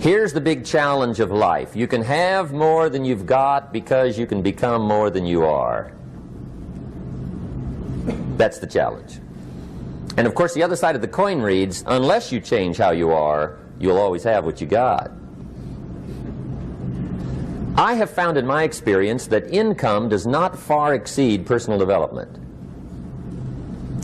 Here's the big challenge of life. You can have more than you've got because you can become more than you are. That's the challenge. And of course the other side of the coin reads, unless you change how you are, you'll always have what you got. I have found in my experience that income does not far exceed personal development.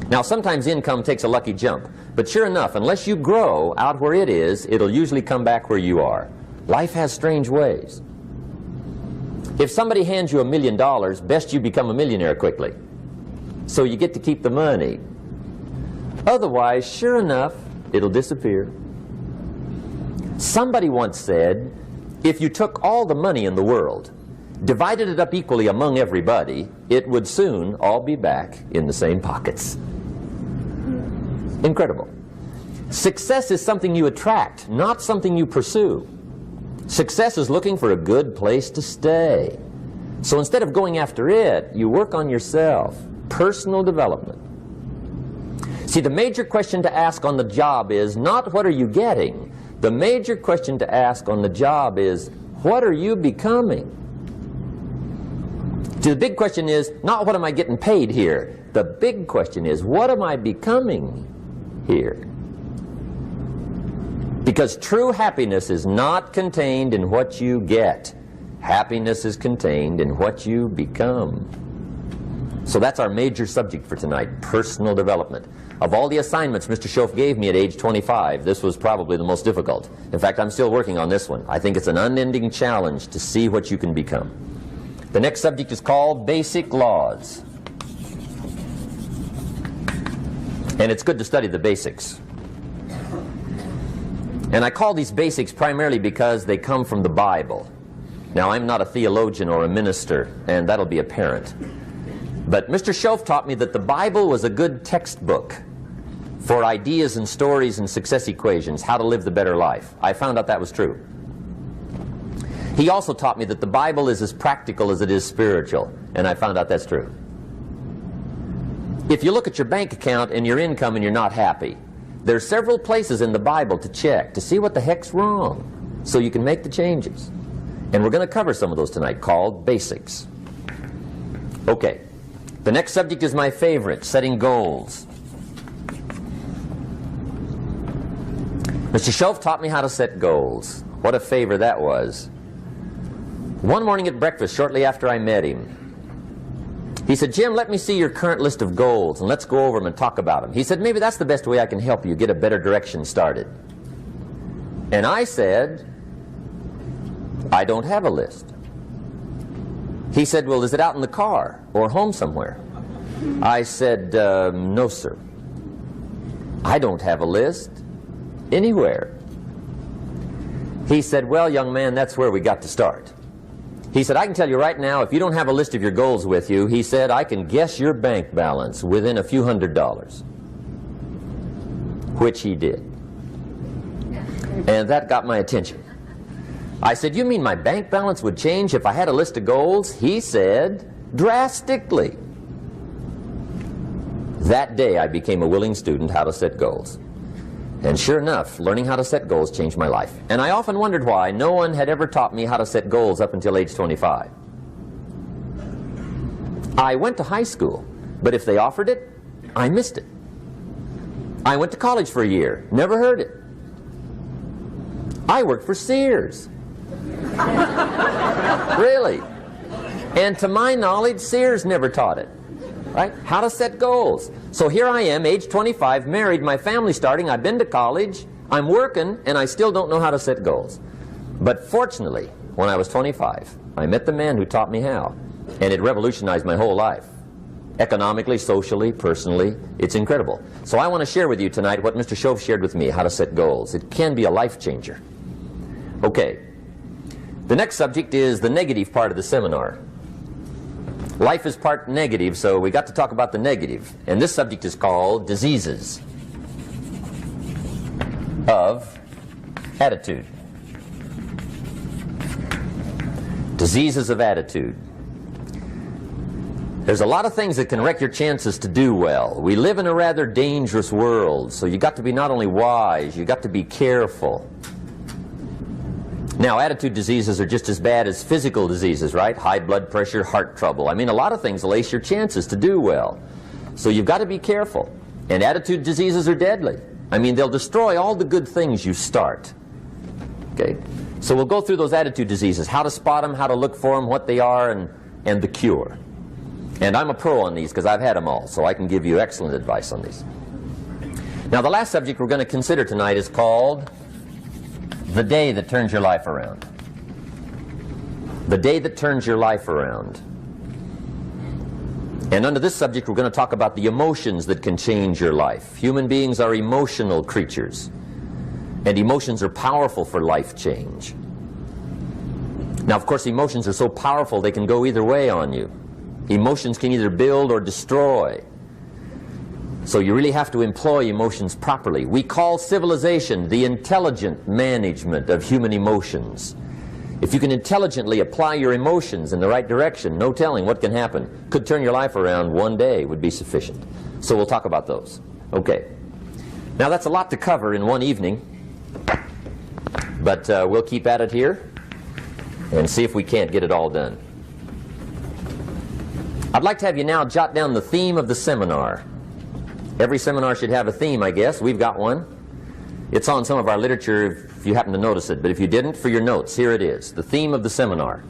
Now sometimes income takes a lucky jump, but sure enough, unless you grow out where it is, it'll usually come back where you are. Life has strange ways. If somebody hands you $1 million, best you become a millionaire quickly, so you get to keep the money. Otherwise, sure enough, it'll disappear. Somebody once said, if you took all the money in the world, divided it up equally among everybody, it would soon all be back in the same pockets. Incredible. Success is something you attract, not something you pursue. Success is looking for a good place to stay. So instead of going after it, you work on yourself. Personal development. See, the major question to ask on the job is not what are you getting? The major question to ask on the job is what are you becoming? See, the big question is not what am I getting paid here? The big question is what am I becoming here? Because true happiness is not contained in what you get. Happiness is contained in what you become. So that's our major subject for tonight, personal development. Of all the assignments Mr. Schoaf gave me at age 25, this was probably the most difficult. In fact, I'm still working on this one. I think it's an unending challenge to see what you can become. The next subject is called basic laws. And it's good to study the basics. And I call these basics primarily because they come from the Bible. Now, I'm not a theologian or a minister, and that'll be apparent. But Mr. Schoaf taught me that the Bible was a good textbook for ideas and stories and success equations, how to live the better life. I found out that was true. He also taught me that the Bible is as practical as it is spiritual, and I found out that's true. If you look at your bank account and your income and you're not happy, there are several places in the Bible to check to see what the heck's wrong so you can make the changes. And we're going to cover some of those tonight, called basics. Okay. The next subject is my favorite, setting goals. Mr. Schoaf taught me how to set goals. What a favor that was. One morning at breakfast, shortly after I met him, he said, Jim, let me see your current list of goals and let's go over them and talk about them. He said, maybe that's the best way I can help you get a better direction started. And I said, I don't have a list. He said, well, is it out in the car or home somewhere? I said, no, sir. I don't have a list anywhere. He said, well, young man, that's where we got to start. He said, I can tell you right now, if you don't have a list of your goals with you, he said, I can guess your bank balance within a few $100s. Which he did. And that got my attention. I said, you mean my bank balance would change if I had a list of goals? He said, drastically. That day I became a willing student how to set goals. And sure enough, learning how to set goals changed my life. And I often wondered why no one had ever taught me how to set goals up until age 25. I went to high school, but if they offered it, I missed it. I went to college for a year, never heard it. I worked for Sears. Really. And to my knowledge, Sears never taught it. Right? How to set goals. So here I am, age 25, married, my family's starting, I've been to college, I'm working, and I still don't know how to set goals. But fortunately, when I was 25, I met the man who taught me how, and it revolutionized my whole life. Economically, socially, personally, it's incredible. So I want to share with you tonight what Mr. Schoaf shared with me, how to set goals. It can be a life changer. Okay. The next subject is the negative part of the seminar. Life is part negative, so we got to talk about the negative. And this subject is called diseases of attitude. Diseases of attitude. There's a lot of things that can wreck your chances to do well. We live in a rather dangerous world, so you got to be not only wise, you got to be careful. Now, attitude diseases are just as bad as physical diseases, right? High blood pressure, heart trouble. I mean, a lot of things will ace your chances to do well. So you've got to be careful. And attitude diseases are deadly. I mean, they'll destroy all the good things you start. Okay? So we'll go through those attitude diseases, how to spot them, how to look for them, what they are, and the cure. And I'm a pro on these because I've had them all, so I can give you excellent advice on these. Now, the last subject we're going to consider tonight is called the day that turns your life around. The day that turns your life around. And under this subject, we're going to talk about the emotions that can change your life. Human beings are emotional creatures, and emotions are powerful for life change. Now, of course, emotions are so powerful they can go either way on you. Emotions can either build or destroy. So you really have to employ emotions properly. We call civilization the intelligent management of human emotions. If you can intelligently apply your emotions in the right direction, no telling what can happen. Could turn your life around one day would be sufficient. So we'll talk about those. Okay. Now that's a lot to cover in one evening, but we'll keep at it here and see if we can't get it all done. I'd like to have you now jot down the theme of the seminar. Every seminar should have a theme, I guess. We've got one. It's on some of our literature if you happen to notice it, but if you didn't, for your notes, here it is. The theme of the seminar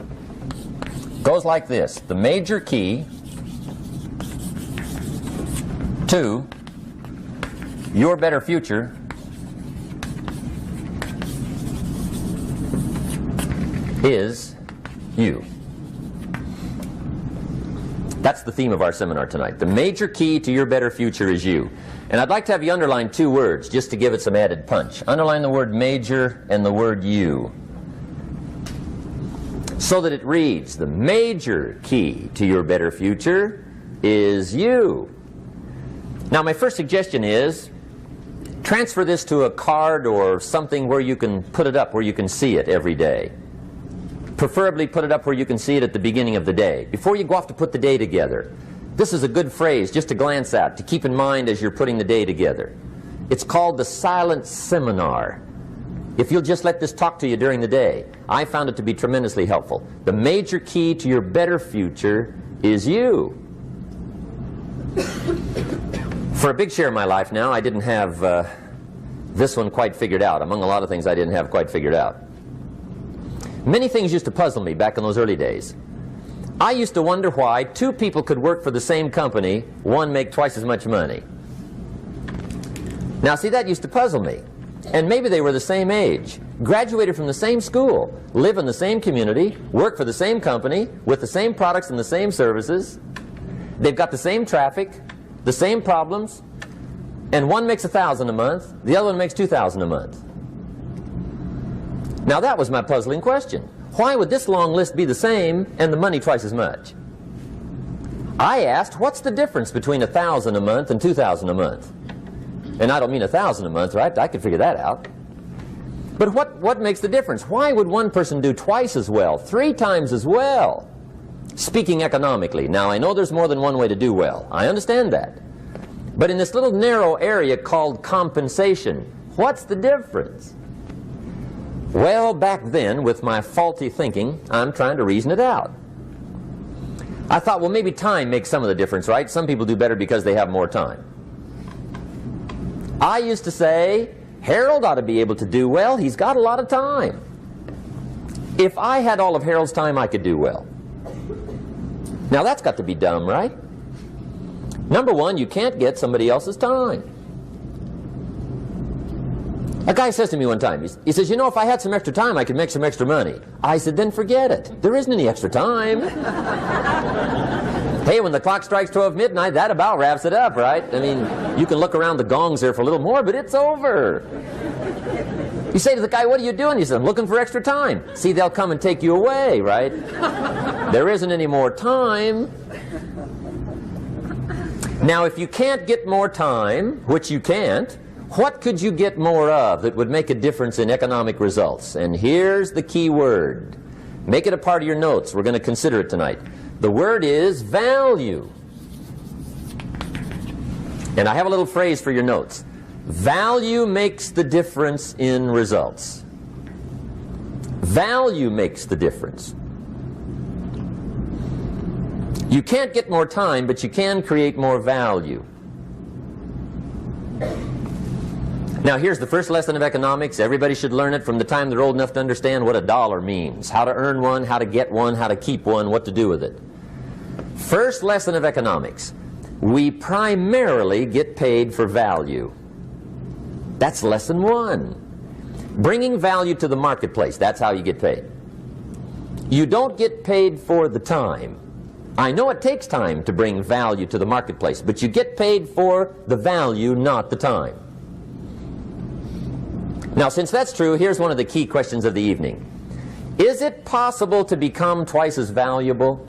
goes like this: the major key to your better future is you. That's the theme of our seminar tonight. The major key to your better future is you. And I'd like to have you underline two words just to give it some added punch. Underline the word major and the word you, so that it reads, the major key to your better future is you. Now, my first suggestion is transfer this to a card or something where you can put it up, where you can see it every day. Preferably put it up where you can see it at the beginning of the day, before you go off to put the day together. This is a good phrase just to glance at, to keep in mind as you're putting the day together. It's called the silent seminar. If you'll just let this talk to you during the day, I found it to be tremendously helpful. The major key to your better future is you. For a big share of my life now, I didn't have this one quite figured out. Among a lot of things I didn't have quite figured out. Many things used to puzzle me back in those early days. I used to wonder why two people could work for the same company, one make twice as much money. Now see, that used to puzzle me. And maybe they were the same age, graduated from the same school, live in the same community, work for the same company, with the same products and the same services. They've got the same traffic, the same problems, and one makes $1,000 a month, the other one makes $2,000 a month. Now that was my puzzling question. Why would this long list be the same and the money twice as much? I asked, what's the difference between $1,000 a month and $2,000 a month? And I don't mean $1,000 a month, right? I could figure that out. But what makes the difference? Why would one person do twice as well, 3 times as well? Speaking economically. Now I know there's more than one way to do well. I understand that. But in this little narrow area called compensation, what's the difference? Well, back then, with my faulty thinking, I'm trying to reason it out. I thought, well, maybe time makes some of the difference, right? Some people do better because they have more time. I used to say, Harold ought to be able to do well. He's got a lot of time. If I had all of Harold's time, I could do well. Now, that's got to be dumb, right? Number one, you can't get somebody else's time. A guy says to me one time, he says, you know, if I had some extra time, I could make some extra money. I said, then forget it. There isn't any extra time. Hey, when the clock strikes 12 midnight, that about wraps it up, right? I mean, you can look around the gongs there for a little more, but it's over. You say to the guy, what are you doing? He says, I'm looking for extra time. See, they'll come and take you away, right? There isn't any more time. Now, if you can't get more time, which you can't, what could you get more of that would make a difference in economic results? And here's the key word. Make it a part of your notes. We're going to consider it tonight. The word is value. And I have a little phrase for your notes. Value makes the difference in results. Value makes the difference. You can't get more time, but you can create more value. Now here's the first lesson of economics. Everybody should learn it from the time they're old enough to understand what a dollar means. How to earn one, how to get one, how to keep one, what to do with it. First lesson of economics. We primarily get paid for value. That's lesson one. Bringing value to the marketplace, that's how you get paid. You don't get paid for the time. I know it takes time to bring value to the marketplace, but you get paid for the value, not the time. Now, since that's true, here's one of the key questions of the evening. Is it possible to become twice as valuable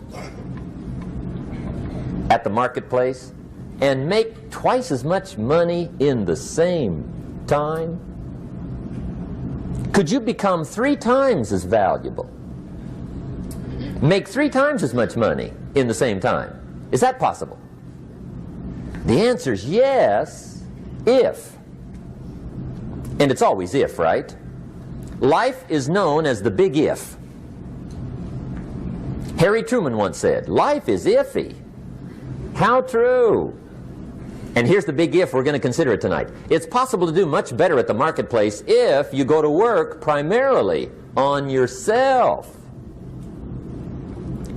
at the marketplace and make twice as much money in the same time? Could you become 3 times as valuable? Make 3 times as much money in the same time? Is that possible? The answer is yes, if. And it's always if, right? Life is known as the big if. Harry Truman once said, life is iffy. How true. And here's the big if, we're going to consider it tonight. It's possible to do much better at the marketplace if you go to work primarily on yourself.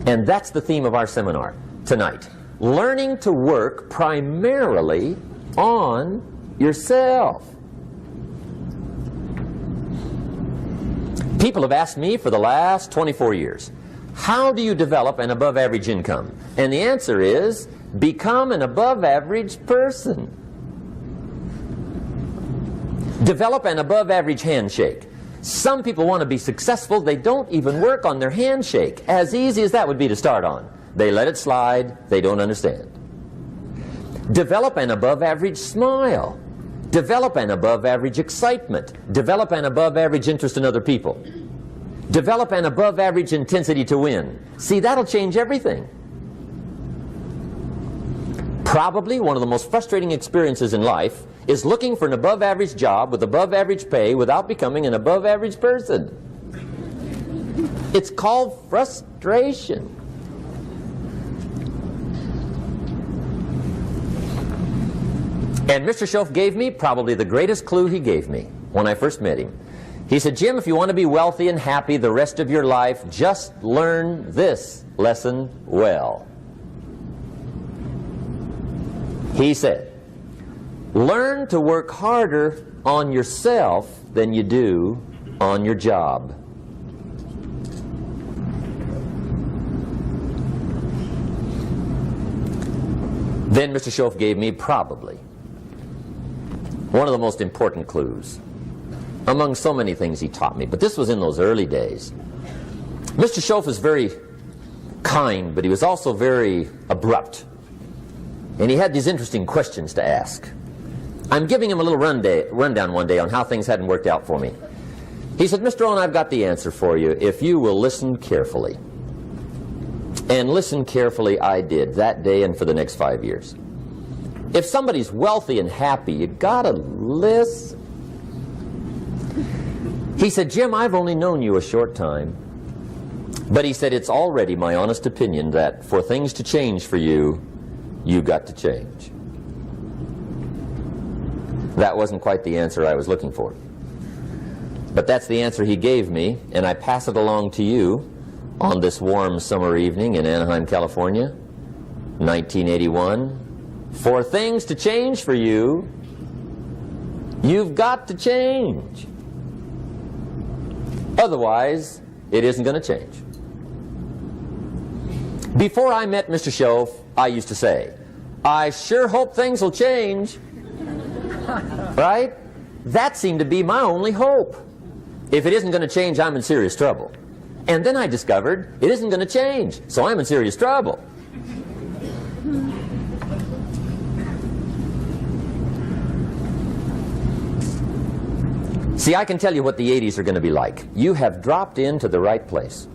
And that's the theme of our seminar tonight. Learning to work primarily on yourself. People have asked me for the last 24 years, how do you develop an above average income? And the answer is, become an above average person. Develop an above average handshake. Some people want to be successful, they don't even work on their handshake. As easy as that would be to start on. They let it slide, they don't understand. Develop an above average smile. Develop an above average excitement. Develop an above average interest in other people. Develop an above average intensity to win. See, that'll change everything. Probably one of the most frustrating experiences in life is looking for an above average job with above average pay without becoming an above average person. It's called frustration. And Mr. Shoaff gave me probably the greatest clue he gave me when I first met him. He said, Jim, if you want to be wealthy and happy the rest of your life, just learn this lesson well. He said, learn to work harder on yourself than you do on your job. Then Mr. Shoaff gave me probably one of the most important clues among so many things he taught me, but this was in those early days. Mr. Shoaff is very kind, but he was also very abrupt. And he had these interesting questions to ask. I'm giving him a little rundown one day on how things hadn't worked out for me. He said, Mr. Rohn, I've got the answer for you if you will listen carefully. And listen carefully I did that day and for the next 5 years. If somebody's wealthy and happy, you gotta listen. He said, Jim, I've only known you a short time. But he said, it's already my honest opinion that for things to change for you, you got to change. That wasn't quite the answer I was looking for. But that's the answer he gave me, and I pass it along to you on this warm summer evening in Anaheim, California, 1981. For things to change for you, you've got to change. Otherwise, it isn't going to change. Before I met Mr. Shoaff, I used to say, I sure hope things will change. Right? That seemed to be my only hope. If it isn't going to change, I'm in serious trouble. And then I discovered it isn't going to change, so I'm in serious trouble. See, I can tell you what the 80s are going to be like. You have dropped into the right place.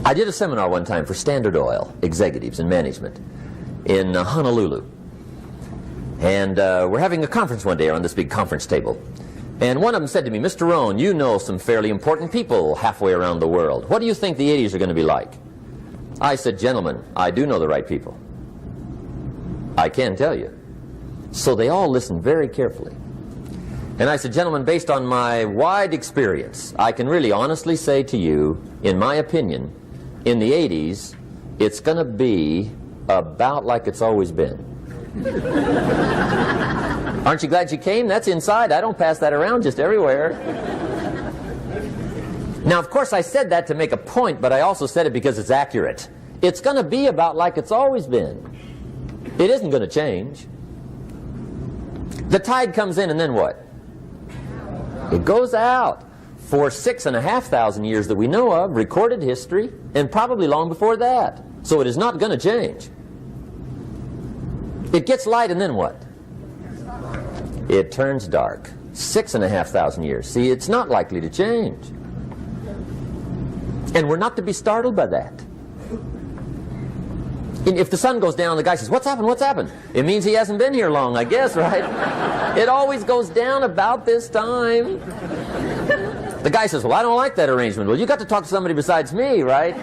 I did a seminar one time for Standard Oil executives and management in Honolulu. And we're having a conference one day on this big conference table. And one of them said to me, Mr. Rohn, you know some fairly important people halfway around the world. What do you think the 80s are going to be like? I said, gentlemen, I do know the right people. I can tell you. So they all listened very carefully. And I said, gentlemen, based on my wide experience, I can really honestly say to you, in my opinion, in the 80s, it's going to be about like it's always been. Aren't you glad you came? That's inside. I don't pass that around just everywhere. Now, of course, I said that to make a point, but I also said it because it's accurate. It's going to be about like it's always been. It isn't going to change. The tide comes in, and then what? It goes out. For 6,500 years that we know of, recorded history, and probably long before that. So it is not going to change. It gets light, and then what? It turns dark. 6,500 years. See, it's not likely to change. And we're not to be startled by that. And if the sun goes down, the guy says, what's happened, what's happened? It means he hasn't been here long, I guess, right? It always goes down about this time. The guy says, well, I don't like that arrangement. Well, you got to talk to somebody besides me, right?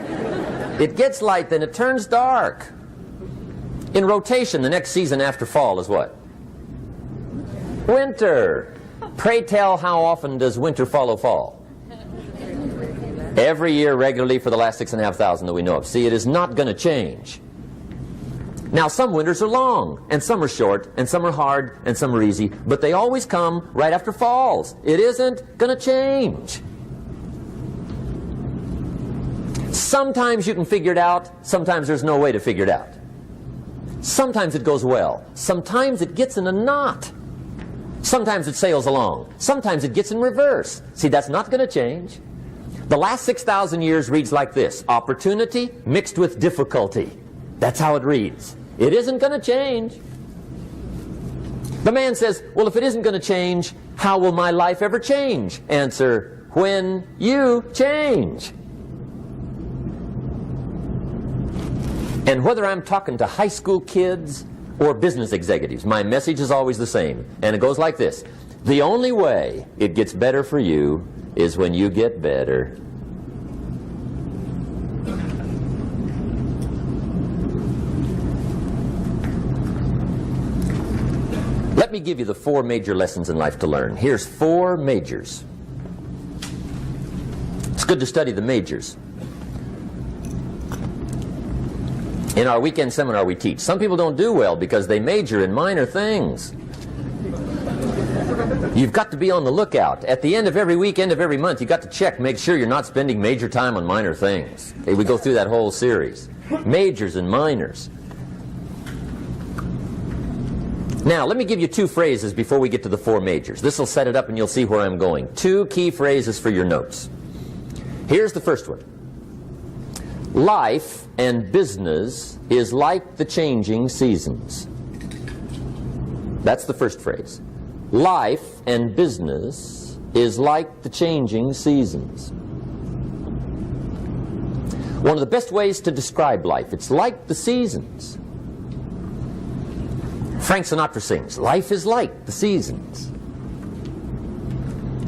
It gets light, then it turns dark. In rotation, the next season after fall is what? Winter. Pray tell, how often does winter follow fall? Every year regularly for the last 6,500 that we know of. See, it is not going to change. Now, some winters are long, and some are short, and some are hard, and some are easy, but they always come right after falls. It isn't going to change. Sometimes you can figure it out, sometimes there's no way to figure it out. Sometimes it goes well, sometimes it gets in a knot. Sometimes it sails along, sometimes it gets in reverse. See, that's not going to change. The last 6,000 years reads like this: opportunity mixed with difficulty. That's how it reads. It isn't going to change. The man says, well, if it isn't going to change, how will my life ever change? Answer, when you change. And whether I'm talking to high school kids or business executives, my message is always the same. And it goes like this: the only way it gets better for you is when you get better. Let me give you the 4 major lessons in life to learn. Here's 4 majors. It's good to study the majors. In our weekend seminar we teach. Some people don't do well because they major in minor things. You've got to be on the lookout. At the end of every week, end of every month, you've got to check, make sure you're not spending major time on minor things. Okay, we go through that whole series. Majors and minors. Now, let me give you 2 phrases before we get to the 4 majors. This will set it up and you'll see where I'm going. 2 key phrases for your notes. Here's the first one. Life and business is like the changing seasons. That's the first phrase. Life and business is like the changing seasons. One of the best ways to describe life, it's like the seasons. Frank Sinatra sings, life is like the seasons.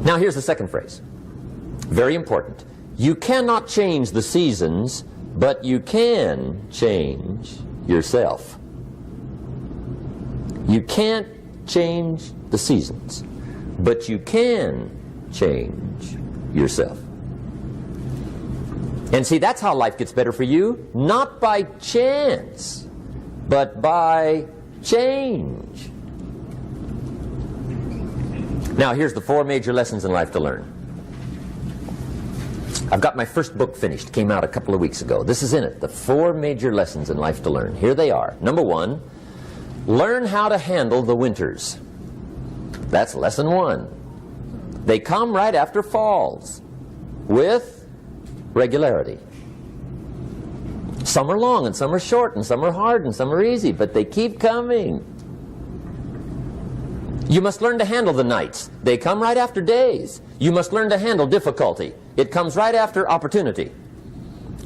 Now here's the second phrase. Very important. You cannot change the seasons, but you can change yourself. You can't change the seasons, but you can change yourself. And see, that's how life gets better for you, not by chance, but by change. Now, here's the 4 major lessons in life to learn. I've got my first book finished. Came out a couple of weeks ago. This is in it. The 4 major lessons in life to learn. Here they are. Number 1, learn how to handle the winters. That's lesson 1. They come right after falls with regularity. Some are long and some are short and some are hard and some are easy, but they keep coming. You must learn to handle the nights. They come right after days. You must learn to handle difficulty. It comes right after opportunity.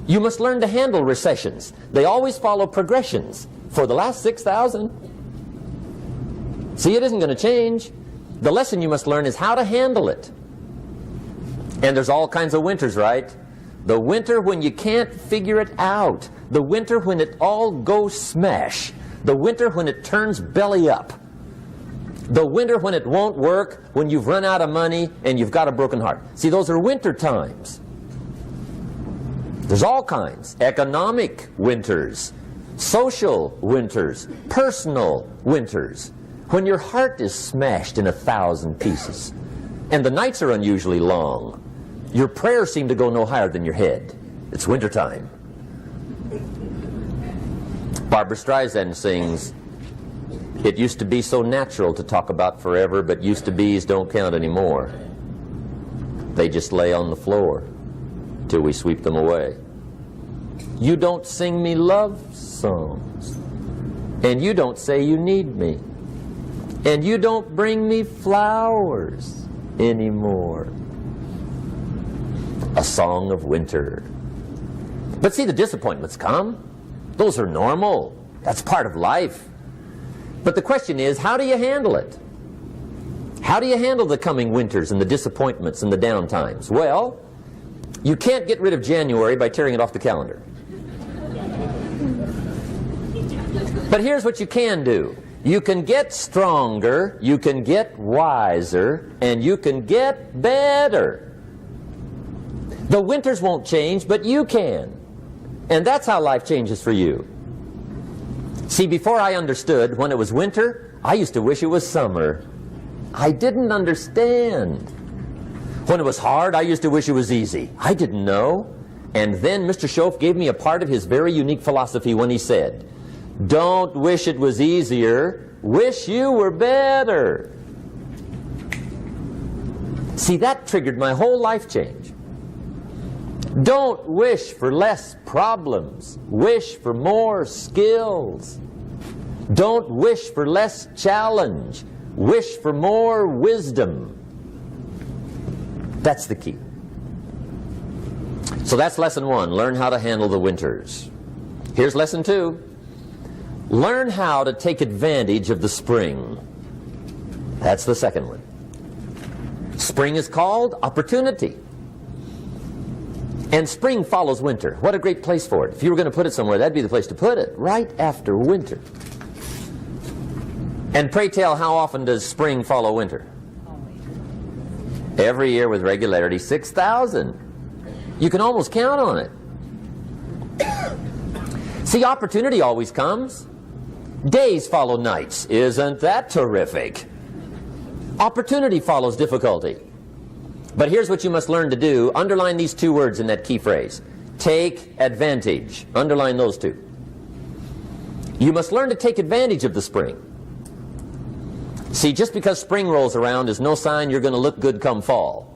You must learn to handle recessions. They always follow progressions. For the last 6,000. See, it isn't going to change. The lesson you must learn is how to handle it. And there's all kinds of winters, right? The winter when you can't figure it out. The winter when it all goes smash. The winter when it turns belly up. The winter when it won't work, when you've run out of money and you've got a broken heart. See, those are winter times. There's all kinds. Economic winters, social winters, personal winters. When your heart is smashed in 1,000 pieces and the nights are unusually long, your prayers seem to go no higher than your head. It's wintertime. Barbara Streisand sings, "It used to be so natural to talk about forever, but used to be's don't count anymore. They just lay on the floor till we sweep them away. You don't sing me love songs, and you don't say you need me, and you don't bring me flowers anymore." A song of winter. But see, the disappointments come. Those are normal. That's part of life. But the question is, how do you handle it? How do you handle the coming winters and the disappointments and the down times? Well, you can't get rid of January by tearing it off the calendar. But here's what you can do. You can get stronger, you can get wiser, and you can get better. The winters won't change, but you can. And that's how life changes for you. See, before I understood, when it was winter, I used to wish it was summer. I didn't understand. When it was hard, I used to wish it was easy. I didn't know. And then Mr. Schoaf gave me a part of his very unique philosophy when he said, "Don't wish it was easier, wish you were better." See, that triggered my whole life change. Don't wish for less problems, wish for more skills. Don't wish for less challenge, wish for more wisdom. That's the key. So that's lesson 1, learn how to handle the winters. Here's lesson 2, learn how to take advantage of the spring. That's the second one. Spring is called opportunity. And spring follows winter. What a great place for it. If you were going to put it somewhere, that'd be the place to put it, right after winter. And pray tell, how often does spring follow winter? Every year with regularity, 6,000. You can almost count on it. See, opportunity always comes. Days follow nights. Isn't that terrific? Opportunity follows difficulty. But here's what you must learn to do. Underline these 2 words in that key phrase. Take advantage. Underline those 2. You must learn to take advantage of the spring. See, just because spring rolls around is no sign you're going to look good come fall.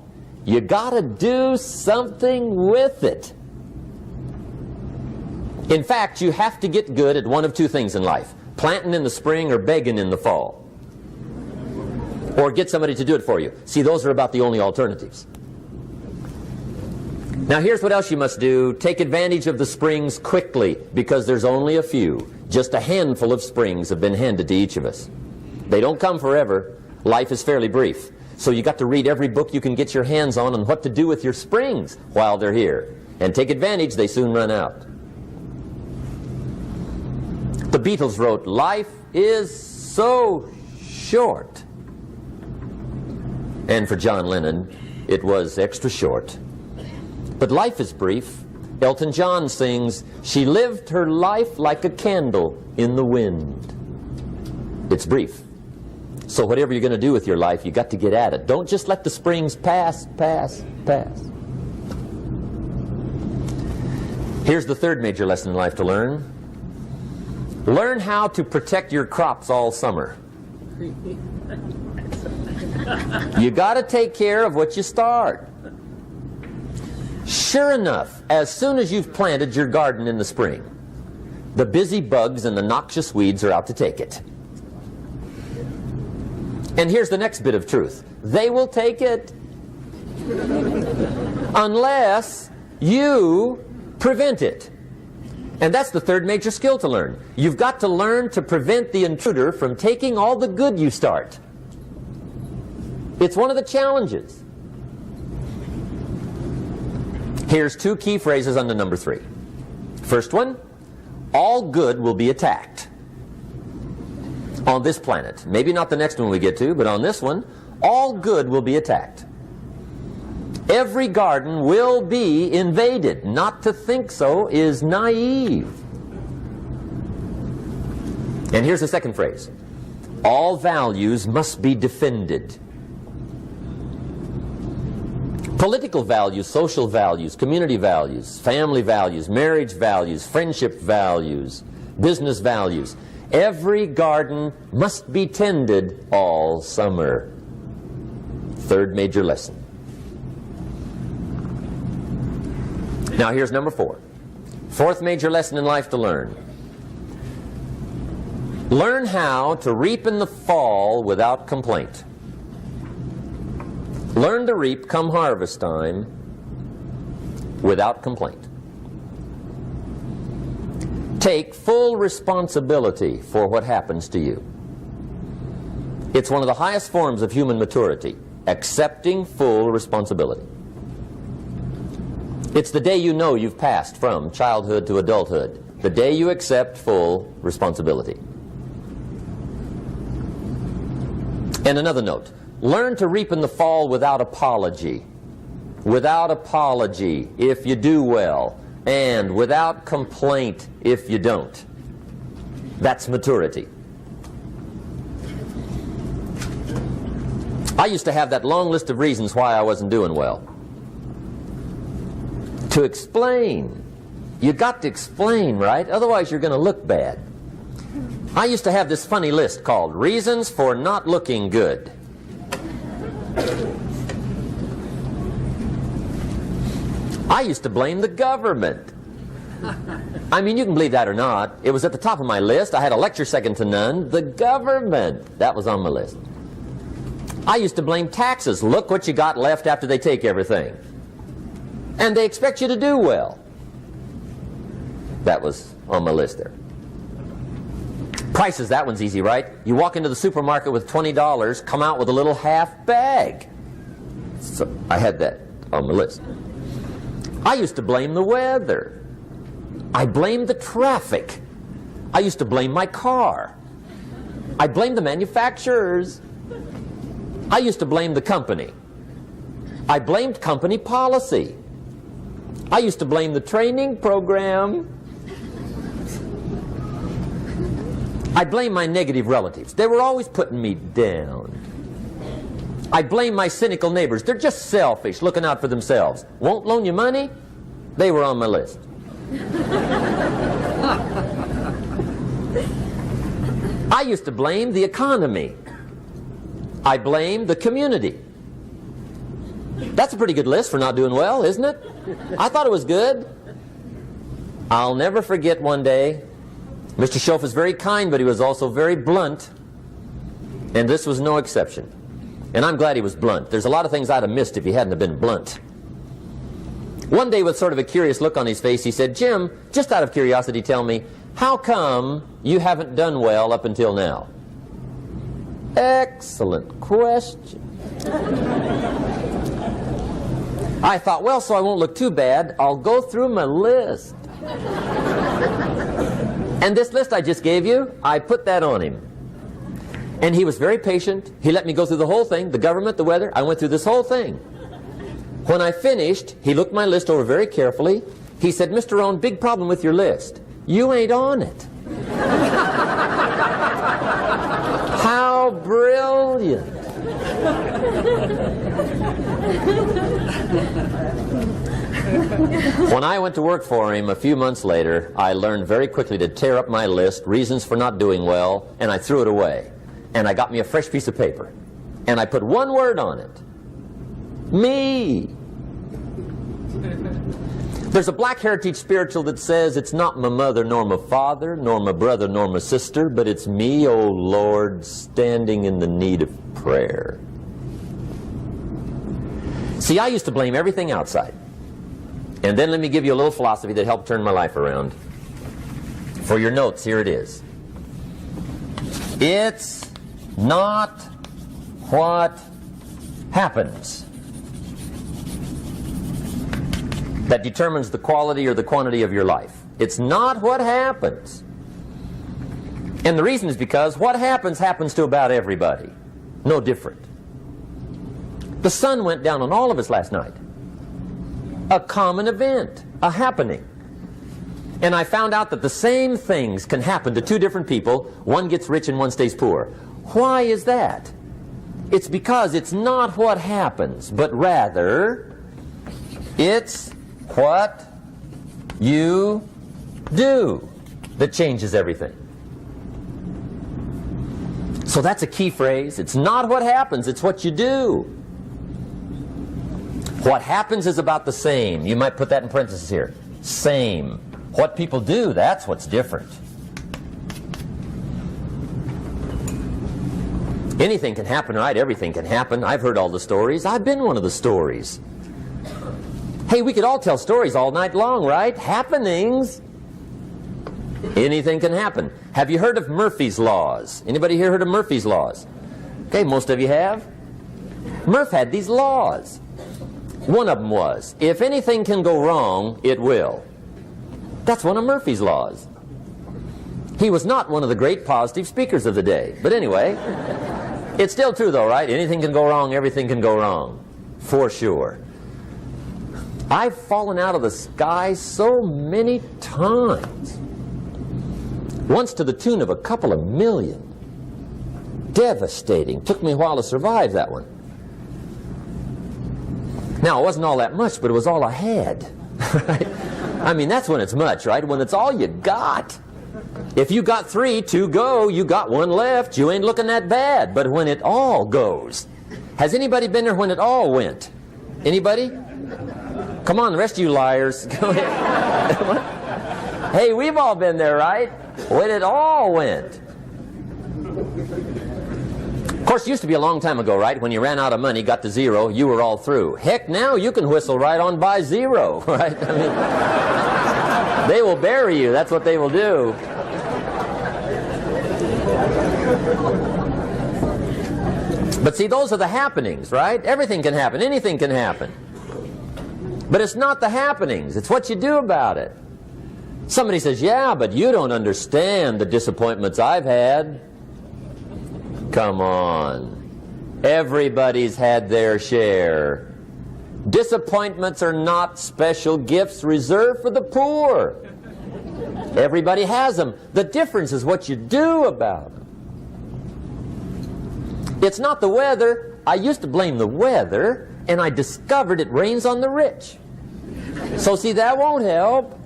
You got to do something with it. In fact, you have to get good at one of 2 things in life. Planting in the spring or begging in the fall. Or get somebody to do it for you. See, those are about the only alternatives. Now here's what else you must do. Take advantage of the springs quickly, because there's only a few. Just a handful of springs have been handed to each of us. They don't come forever. Life is fairly brief. So you got to read every book you can get your hands on what to do with your springs while they're here. And take advantage, they soon run out. The Beatles wrote, "Life is so short." And for John Lennon, it was extra short. But life is brief. Elton John sings, "She lived her life like a candle in the wind." It's brief. So whatever you're going to do with your life, you got to get at it. Don't just let the springs pass. Here's the third major lesson in life to learn. Learn how to protect your crops all summer. You got to take care of what you start. Sure enough, as soon as you've planted your garden in the spring, the busy bugs and the noxious weeds are out to take it. And here's the next bit of truth. They will take it unless you prevent it. And that's the third major skill to learn. You've got to learn to prevent the intruder from taking all the good you start. It's one of the challenges. Here's two key phrases under number 3. First one, all good will be attacked on this planet. Maybe not the next one we get to, but on this one, all good will be attacked. Every garden will be invaded. Not to think so is naive. And here's the second phrase. All values must be defended. Political values, social values, community values, family values, marriage values, friendship values, business values. Every garden must be tended all summer. Third major lesson. Now here's number 4. Fourth major lesson in life to learn. Learn how to reap in the fall without complaint. Learn to reap come harvest time without complaint. Take full responsibility for what happens to you. It's one of the highest forms of human maturity, accepting full responsibility. It's the day you know you've passed from childhood to adulthood, the day you accept full responsibility. And another note, learn to reap in the fall without apology. Without apology if you do well, and without complaint if you don't. That's maturity. I used to have that long list of reasons why I wasn't doing well. To explain. You got to explain, right? Otherwise you're going to look bad. I used to have this funny list called Reasons for Not Looking Good. I used to blame the government. I mean, you can believe that or not. It was at the top of my list. I had a lecture second to none. The government. That was on my list. I used to blame taxes. Look what you got left after they take everything. And they expect you to do well. That was on my list there. Prices, that one's easy, right? You walk into the supermarket with $20, come out with a little half bag. So I had that on my list. I used to blame the weather. I blamed the traffic. I used to blame my car. I blamed the manufacturers. I used to blame the company. I blamed company policy. I used to blame the training program. I blame my negative relatives. They were always putting me down. I blame my cynical neighbors. They're just selfish, looking out for themselves. Won't loan you money? They were on my list. I used to blame the economy. I blamed the community. That's a pretty good list for not doing well, isn't it? I thought it was good. I'll never forget one day, Mr. Schoaf was very kind, but he was also very blunt. And this was no exception. And I'm glad he was blunt. There's a lot of things I'd have missed if he hadn't have been blunt. One day, with sort of a curious look on his face, he said, Jim, just out of curiosity, tell me, how come you haven't done well up until now? Excellent question. I thought, well, so I won't look too bad, I'll go through my list. And this list I just gave you, I put that on him. And he was very patient. He let me go through the whole thing, the government, the weather. I went through this whole thing. When I finished, he looked my list over very carefully. He said, Mr. Rohn, big problem with your list. You ain't on it. How brilliant. When I went to work for him a few months later, I learned very quickly to tear up my list, reasons for not doing well, and I threw it away. And I got me a fresh piece of paper. And I put one word on it. Me. There's a Black Heritage spiritual that says it's not my mother nor my father, nor my brother nor my sister, but it's me, oh Lord, standing in the need of prayer. See, I used to blame everything outside. And then let me give you a little philosophy that helped turn my life around. For your notes, here it is. It's not what happens that determines the quality or the quantity of your life. It's not what happens. And the reason is because what happens happens to about everybody. No different. The sun went down on all of us last night. A common event, a happening. And I found out that the same things can happen to two different people. One gets rich and one stays poor. Why is that? It's because it's not what happens, but rather it's what you do that changes everything. So that's a key phrase. It's not what happens, it's what you do. What happens is about the same. You might put that in parentheses here. Same. What people do, that's what's different. Anything can happen, right? Everything can happen. I've heard all the stories. I've been one of the stories. Hey, we could all tell stories all night long, right? Happenings. Anything can happen. Have you heard of Murphy's Laws? Anybody here heard of Murphy's Laws? Okay, most of you have. Murph had these laws. One of them was, if anything can go wrong, it will. That's one of Murphy's Laws. He was not one of the great positive speakers of the day. But anyway, it's still true though, right? Anything can go wrong, everything can go wrong. For sure. I've fallen out of the sky so many times. Once to the tune of a couple of million. Devastating. Took me a while to survive that one. Now, it wasn't all that much, but it was all I had. Right? I mean, that's when it's much, right? When it's all you got. If you got 3, 2 go, you got 1 left, you ain't looking that bad. But when it all goes. Has anybody been there when it all went? Anybody? Come on, the rest of you liars. Go ahead. Hey, we've all been there, right? When it all went. Of course, it used to be a long time ago, right? When you ran out of money, got to 0, you were all through. Heck, now you can whistle right on by 0, right? I mean, they will bury you. That's what they will do. But see, those are the happenings, right? Everything can happen. Anything can happen. But it's not the happenings. It's what you do about it. Somebody says, yeah, but you don't understand the disappointments I've had. Come on. Everybody's had their share. Disappointments are not special gifts reserved for the poor. Everybody has them. The difference is what you do about them. It's not the weather. I used to blame the weather, and I discovered it rains on the rich. So see, that won't help.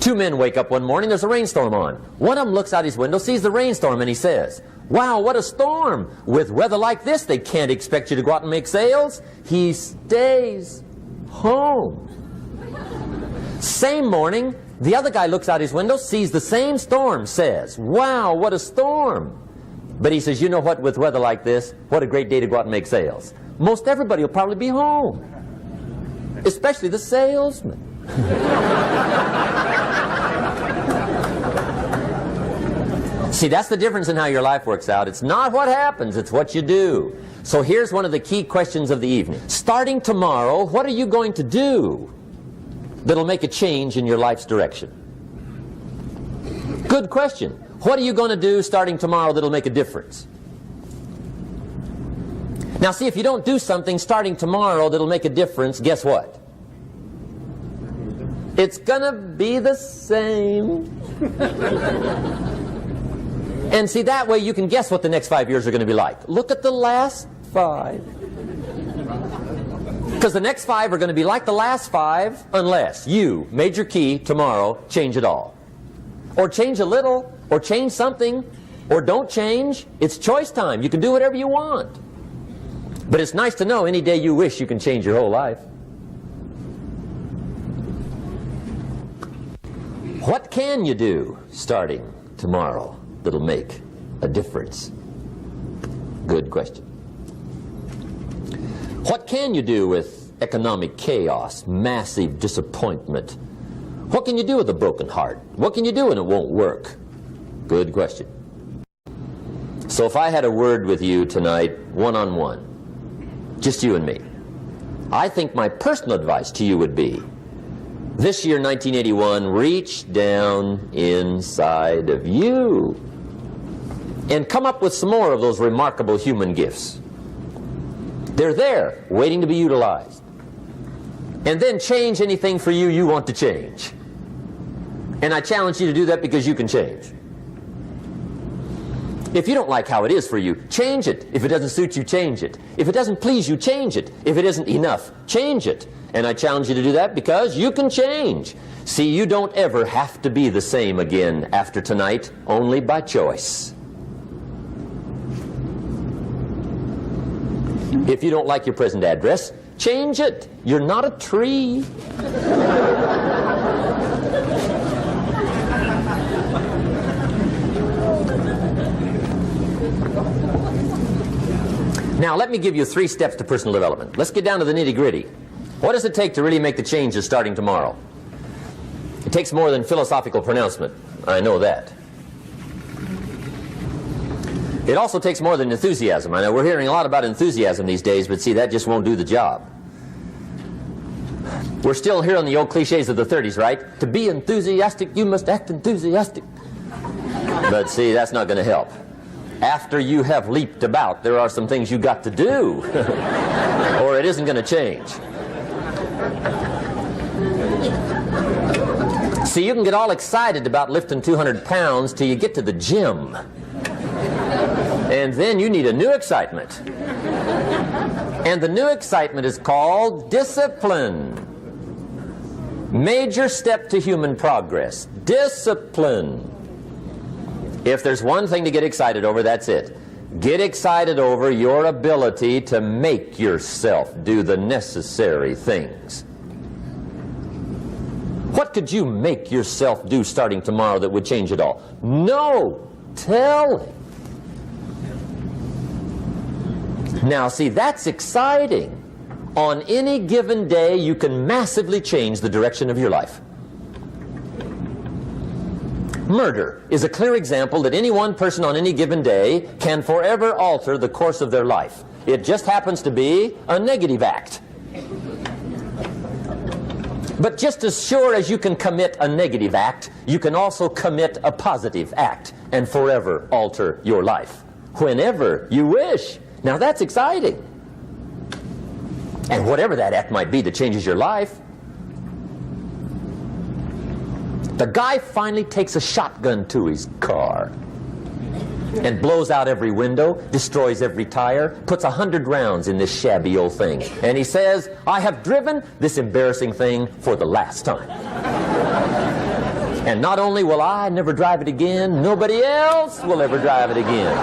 2 men wake up one morning, there's a rainstorm on. One of them looks out his window, sees the rainstorm, and he says, wow, what a storm. With weather like this, they can't expect you to go out and make sales. He stays home. Same morning, the other guy looks out his window, sees the same storm, says, wow, what a storm. But he says, you know what, with weather like this, what a great day to go out and make sales. Most everybody will probably be home. Especially the salesman. See, that's the difference in how your life works out. It's not what happens, it's what you do. So here's one of the key questions of the evening. Starting tomorrow, what are you going to do that'll make a change in your life's direction? Good question. What are you going to do starting tomorrow that'll make a difference? Now see, if you don't do something starting tomorrow that'll make a difference, guess what? It's gonna be the same. And see, that way you can guess what the next 5 years are going to be like. Look at the last 5. Because the next 5 are going to be like the last 5 unless you, major key, tomorrow, change it all. Or change a little, or change something, or don't change. It's choice time. You can do whatever you want. But it's nice to know any day you wish you can change your whole life. What can you do starting tomorrow that'll make a difference? Good question. What can you do with economic chaos, massive disappointment? What can you do with a broken heart? What can you do when it won't work? Good question. So if I had a word with you tonight, one-on-one, just you and me. I think my personal advice to you would be, this year, 1981, reach down inside of you and come up with some more of those remarkable human gifts. They're there, waiting to be utilized. And then change anything for you you want to change. And I challenge you to do that because you can change. If you don't like how it is for you, change it. If it doesn't suit you, change it. If it doesn't please you, change it. If it isn't enough, change it. And I challenge you to do that because you can change. See, you don't ever have to be the same again after tonight, only by choice. If you don't like your present address, change it. You're not a tree. Now, let me give you 3 steps to personal development. Let's get down to the nitty-gritty. What does it take to really make the changes starting tomorrow? It takes more than philosophical pronouncement. I know that. It also takes more than enthusiasm. I know we're hearing a lot about enthusiasm these days, but see, that just won't do the job. We're still hearing the old cliches of the 30s, right? To be enthusiastic, you must act enthusiastic. But see, that's not going to help. After you have leaped about, there are some things you got to do, or it isn't going to change. See, you can get all excited about lifting 200 pounds till you get to the gym. And then you need a new excitement. And the new excitement is called discipline. Major step to human progress. Discipline. If there's one thing to get excited over, that's it. Get excited over your ability to make yourself do the necessary things. What could you make yourself do starting tomorrow that would change it all? No! Tell him. Now, see, that's exciting. On any given day, you can massively change the direction of your life. Murder is a clear example that any one person on any given day can forever alter the course of their life. It just happens to be a negative act. But just as sure as you can commit a negative act, you can also commit a positive act and forever alter your life, whenever you wish. Now that's exciting. And whatever that act might be that changes your life. The guy finally takes a shotgun to his car and blows out every window, destroys every tire, puts 100 rounds in this shabby old thing. And he says, I have driven this embarrassing thing for the last time. And not only will I never drive it again, nobody else will ever drive it again.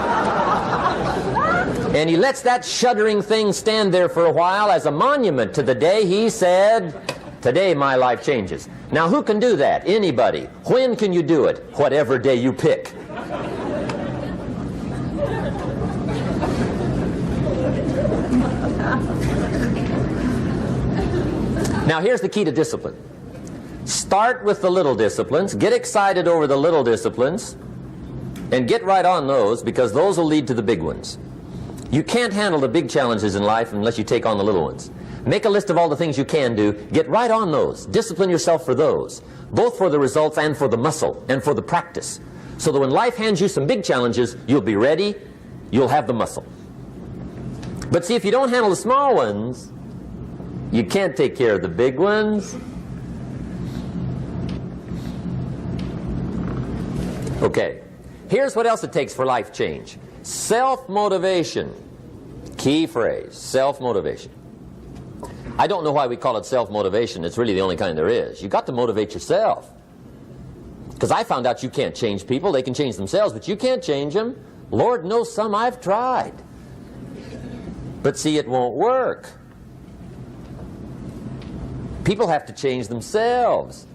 And he lets that shuddering thing stand there for a while as a monument to the day he said, today my life changes. Now who can do that? Anybody. When can you do it? Whatever day you pick. Now here's the key to discipline. Start with the little disciplines, get excited over the little disciplines, and get right on those, because those will lead to the big ones. You can't handle the big challenges in life unless you take on the little ones. Make a list of all the things you can do, get right on those, discipline yourself for those, both for the results and for the muscle and for the practice, so that when life hands you some big challenges, you'll be ready, you'll have the muscle. But see, if you don't handle the small ones, you can't take care of the big ones. Okay, here's what else it takes for life change. Self-motivation. Key phrase, self-motivation. I don't know why we call it self-motivation. It's really the only kind there is. You've got to motivate yourself. Because I found out you can't change people. They can change themselves, but you can't change them. Lord knows some I've tried. But see, it won't work. People have to change themselves.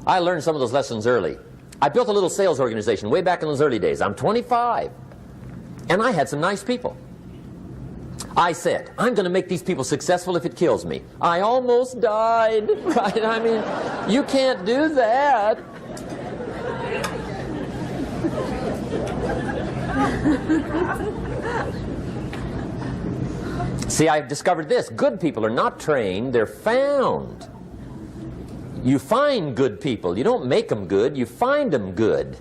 I learned some of those lessons early. I built a little sales organization way back in those early days. I'm 25. And I had some nice people. I said, I'm going to make these people successful if it kills me. I almost died, right? I mean, you can't do that. See, I've discovered this. Good people are not trained, they're found. You find good people. You don't make them good, you find them good.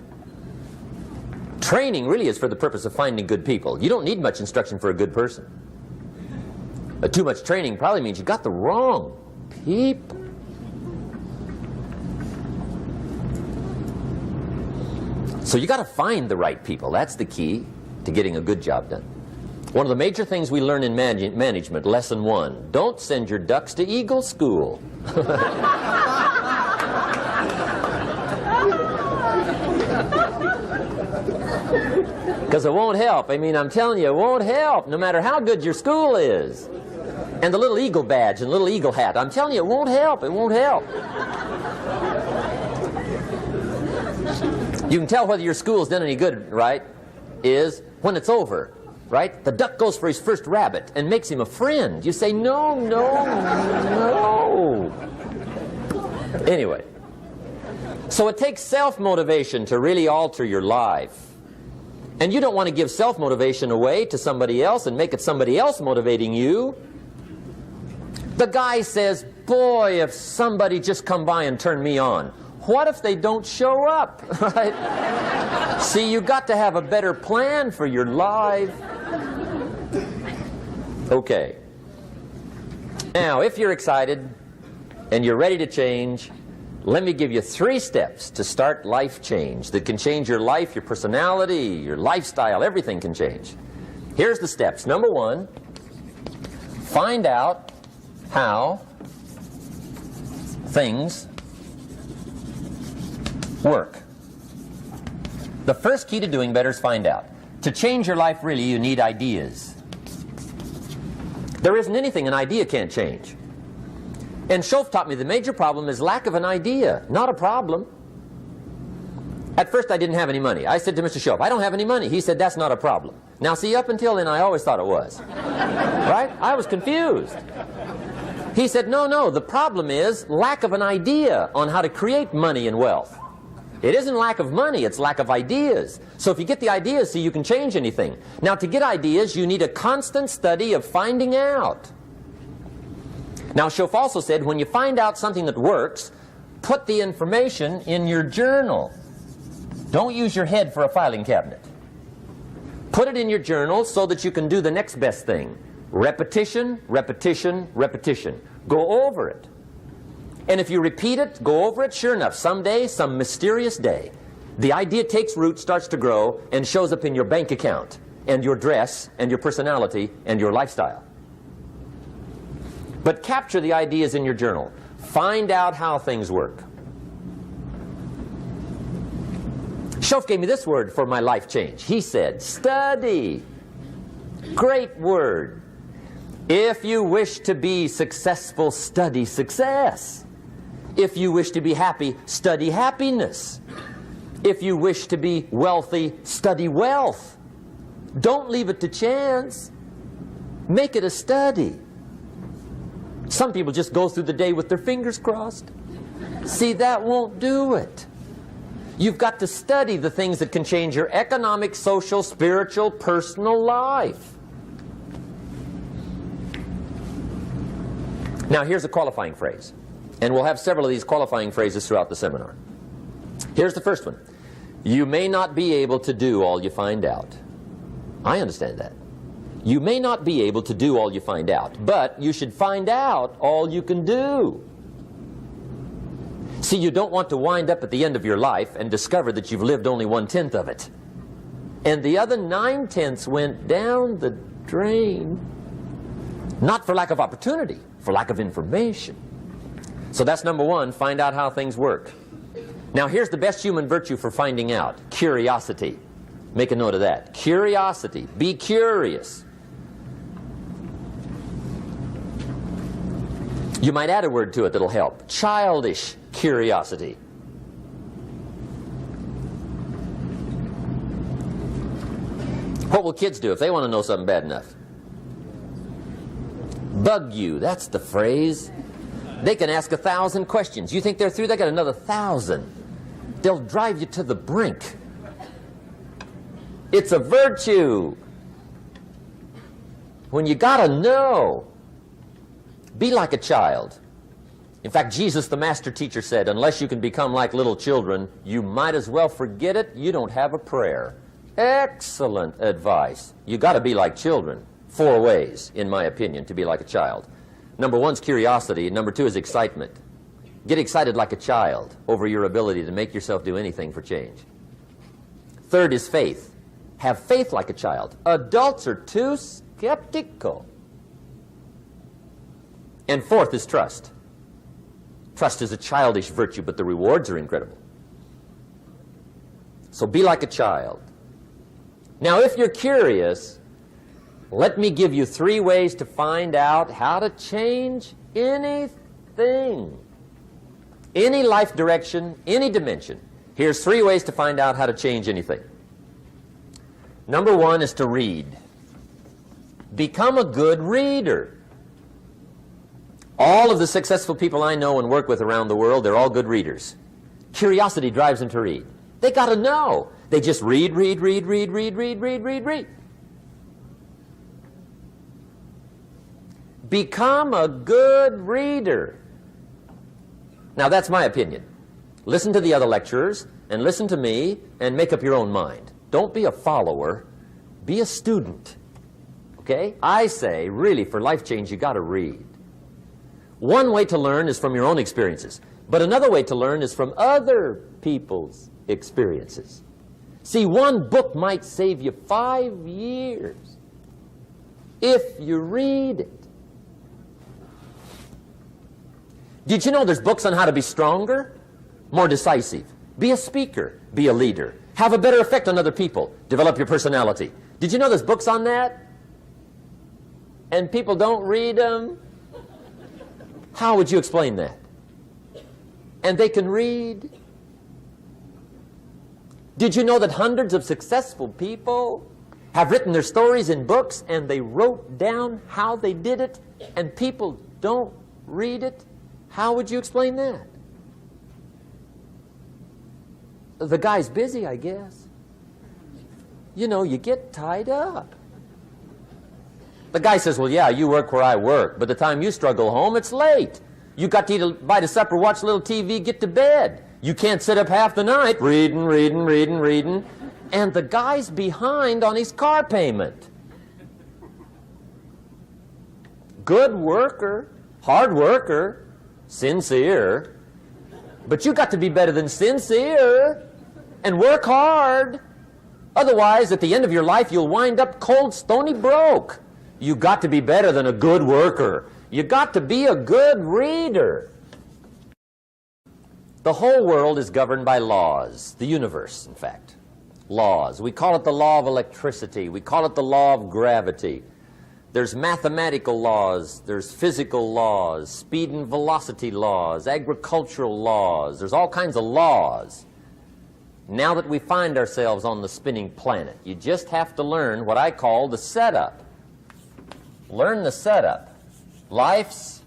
Training really is for the purpose of finding good people. You don't need much instruction for a good person. But too much training probably means you got the wrong people. So you got to find the right people. That's the key to getting a good job done. One of the major things we learn in management, lesson 1, don't send your ducks to Eagle School. Because it won't help. I mean, I'm telling you, it won't help, no matter how good your school is. And the little eagle badge and little eagle hat, I'm telling you, it won't help. It won't help. You can tell whether your school's done any good, right, is when it's over, right? The duck goes for his first rabbit and makes him a friend. You say, no, no, no. Anyway, so it takes self-motivation to really alter your life. And you don't want to give self-motivation away to somebody else and make it somebody else motivating you. The guy says, boy, if somebody just come by and turn me on. What if they don't show up? Right? See, you got to have a better plan for your life. Okay. Now, if you're excited and you're ready to change, let me give you 3 steps to start life change that can change your life, your personality, your lifestyle, everything can change. Here's the steps. Number 1, find out how things work. The first key to doing better is find out. To change your life, really, you need ideas. There isn't anything an idea can't change. And Schoaf taught me the major problem is lack of an idea, not a problem. At first I didn't have any money. I said to Mr. Schoaf, I don't have any money. He said, that's not a problem. Now see, up until then I always thought it was. Right? I was confused. He said, no, no, the problem is lack of an idea on how to create money and wealth. It isn't lack of money, it's lack of ideas. So if you get the ideas, see, you can change anything. Now to get ideas, you need a constant study of finding out. Now, Schoaf also said, when you find out something that works, put the information in your journal. Don't use your head for a filing cabinet. Put it in your journal so that you can do the next best thing. Repetition, repetition, repetition. Go over it. And if you repeat it, go over it, sure enough, someday, some mysterious day, the idea takes root, starts to grow, and shows up in your bank account, and your dress, and your personality, and your lifestyle. But capture the ideas in your journal. Find out how things work. Schoaf gave me this word for my life change. He said, study. Great word. If you wish to be successful, study success. If you wish to be happy, study happiness. If you wish to be wealthy, study wealth. Don't leave it to chance. Make it a study. Some people just go through the day with their fingers crossed. See, that won't do it. You've got to study the things that can change your economic, social, spiritual, personal life. Now, here's a qualifying phrase. And we'll have several of these qualifying phrases throughout the seminar. Here's the first one. You may not be able to do all you find out. I understand that. You may not be able to do all you find out, but you should find out all you can do. See, you don't want to wind up at the end of your life and discover that you've lived only 1/10 of it. And the other 9/10 went down the drain. Not for lack of opportunity, for lack of information. So that's number 1, find out how things work. Now here's the best human virtue for finding out, curiosity. Make a note of that. Curiosity. Be curious. You might add a word to it that'll help. Childish curiosity. What will kids do if they want to know something bad enough? Bug you. That's the phrase. They can ask 1,000 questions. You think they're through? They got another 1,000. They'll drive you to the brink. It's a virtue. when you got to know. Be like a child. In fact, Jesus, the master teacher, said, unless you can become like little children, you might as well forget it. You don't have a prayer. Excellent advice. You got to be like children. 4 ways, in my opinion, to be like a child. Number 1 is curiosity, and number 2 is excitement. Get excited like a child over your ability to make yourself do anything for change. 3rd is faith. Have faith like a child. Adults are too skeptical. And 4th is trust. Trust is a childish virtue, but the rewards are incredible. So be like a child. Now, if you're curious, let me give you 3 ways to find out how to change anything. Any life direction, any dimension. Here's 3 ways to find out how to change anything. Number 1 is to read. Become a good reader. All of the successful people I know and work with around the world, they're all good readers. Curiosity drives them to read. They got to know. They just read. Become a good reader. Now, that's my opinion. Listen to the other lecturers and listen to me and make up your own mind. Don't be a follower. Be a student. Okay? I say, really, for life change, you got to read. One way to learn is from your own experiences, but another way to learn is from other people's experiences. See, one book might save you 5 years if you read it. Did you know there's books on how to be stronger, more decisive, be a speaker, be a leader, have a better effect on other people, develop your personality? Did you know there's books on that? And people don't read them? How would you explain that? And they can read. Did you know that hundreds of successful people have written their stories in books and they wrote down how they did it and people don't read it? How would you explain that? The guy's busy, I guess. You know, you get tied up. The guy says, well, yeah, you work where I work, but the time you struggle home, it's late. You got to eat a bite of supper, watch a little TV, get to bed. You can't sit up half the night reading. And the guy's behind on his car payment. Good worker, hard worker, sincere. But you got to be better than sincere and work hard. Otherwise, at the end of your life, you'll wind up cold, stony broke. You got to be better than a good worker. You got to be a good reader. The whole world is governed by laws. The universe, in fact. Laws. We call it the law of electricity. We call it the law of gravity. There's mathematical laws. There's physical laws. Speed and velocity laws. Agricultural laws. There's all kinds of laws. Now that we find ourselves on the spinning planet, you just have to learn what I call the setup. Learn the setup. Life's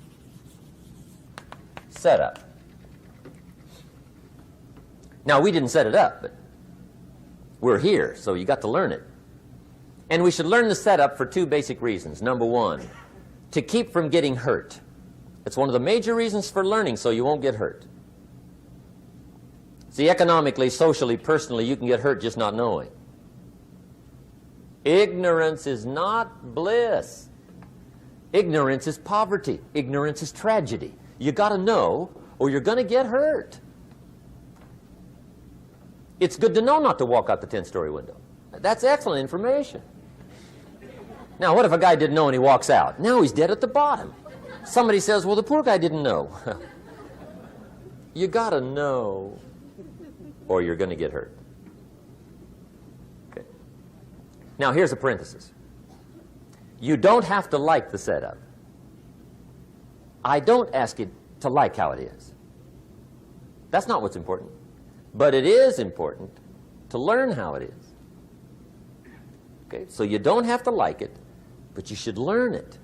setup. Now, we didn't set it up, but we're here, so you got to learn it. And we should learn the setup for 2 basic reasons. Number 1, to keep from getting hurt. It's one of the major reasons for learning, so you won't get hurt. See, economically, socially, personally, you can get hurt just not knowing. Ignorance is not bliss. Ignorance is poverty. Ignorance is tragedy. You got to know or you're going to get hurt. It's good to know not to walk out the 10-story window. That's excellent information. Now, what if a guy didn't know and he walks out? Now he's dead at the bottom. Somebody says, well, the poor guy didn't know. You got to know or you're going to get hurt. Okay. Now, here's a parenthesis. You don't have to like the setup. I don't ask you to like how it is. That's not what's important. But it is important to learn how it is. Okay? So you don't have to like it, but you should learn it.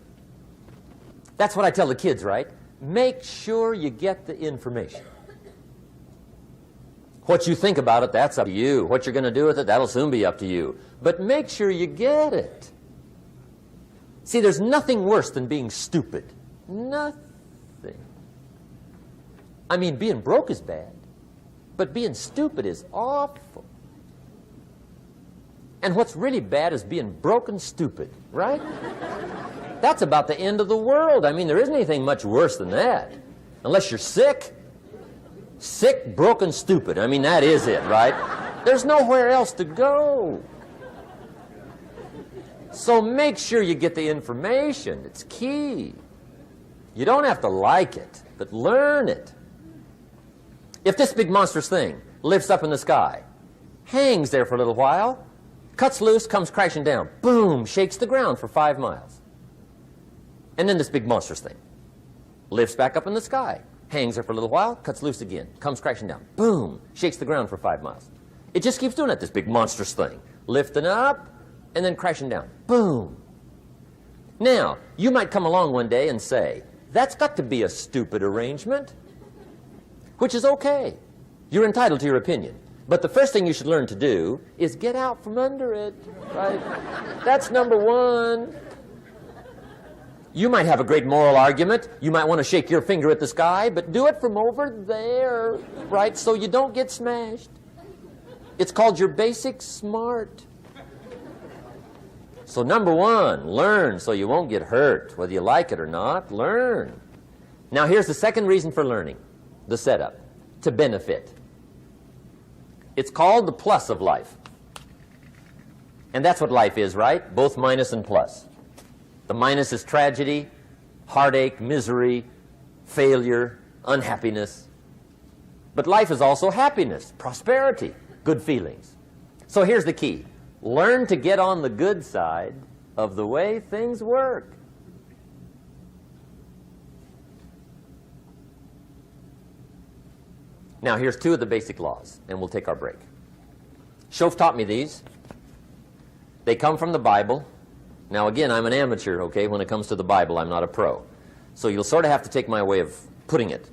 That's what I tell the kids, right? Make sure you get the information. What you think about it, that's up to you. What you're going to do with it, that'll soon be up to you. But make sure you get it. See, there's nothing worse than being stupid. Nothing. I mean, being broke is bad, but being stupid is awful. And what's really bad is being broke and stupid, right? That's about the end of the world. I mean, there isn't anything much worse than that. Unless you're sick. Sick, broken, stupid. I mean, that is it, right? There's nowhere else to go. So make sure you get the information. It's key. You don't have to like it, but learn it. If this big monstrous thing lifts up in the sky, hangs there for a little while, cuts loose, comes crashing down, boom, shakes the ground for 5 miles. And then this big monstrous thing lifts back up in the sky, hangs there for a little while, cuts loose again, comes crashing down, boom, shakes the ground for 5 miles. It just keeps doing it, this big monstrous thing, lifting up and then crashing down, boom. Now, you might come along one day and say, that's got to be a stupid arrangement, which is okay. You're entitled to your opinion. But the first thing you should learn to do is get out from under it, right? That's number one. You might have a great moral argument. You might want to shake your finger at the sky, but do it from over there, right, so you don't get smashed. It's called your basic smart. So number one, learn so you won't get hurt. Whether you like it or not, learn. Now here's the second reason for learning, the setup, to benefit. It's called the plus of life. And that's what life is, right? Both minus and plus. The minus is tragedy, heartache, misery, failure, unhappiness. But life is also happiness, prosperity, good feelings. So here's the key. Learn to get on the good side of the way things work. Now, here's 2 of the basic laws, and we'll take our break. Shof taught me these. They come from the Bible. Now, again, I'm an amateur, okay? When it comes to the Bible, I'm not a pro. So you'll sort of have to take my way of putting it.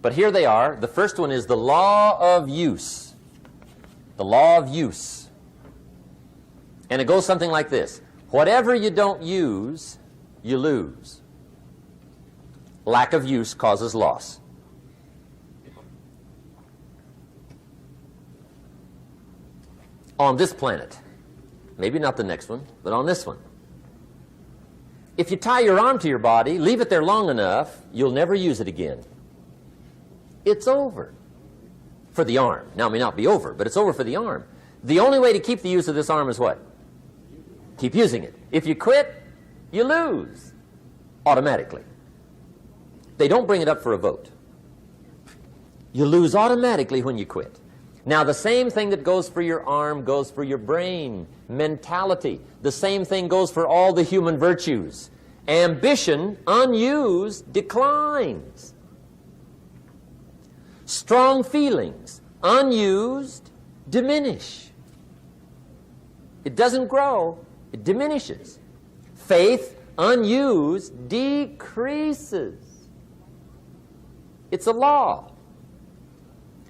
But here they are. The first one is the law of use. The law of use. And it goes something like this. Whatever you don't use, you lose. Lack of use causes loss. On this planet, maybe not the next one, but on this one, if you tie your arm to your body, leave it there long enough, you'll never use it again. It's over for the arm. Now, it may not be over, but it's over for the arm. The only way to keep the use of this arm is what? Keep using it. If you quit, you lose automatically. They don't bring it up for a vote. You lose automatically when you quit. Now, the same thing that goes for your arm goes for your brain, mentality. The same thing goes for all the human virtues. Ambition, unused, declines. Strong feelings, unused, diminish. It doesn't grow, it diminishes. Faith, unused, decreases. It's a law.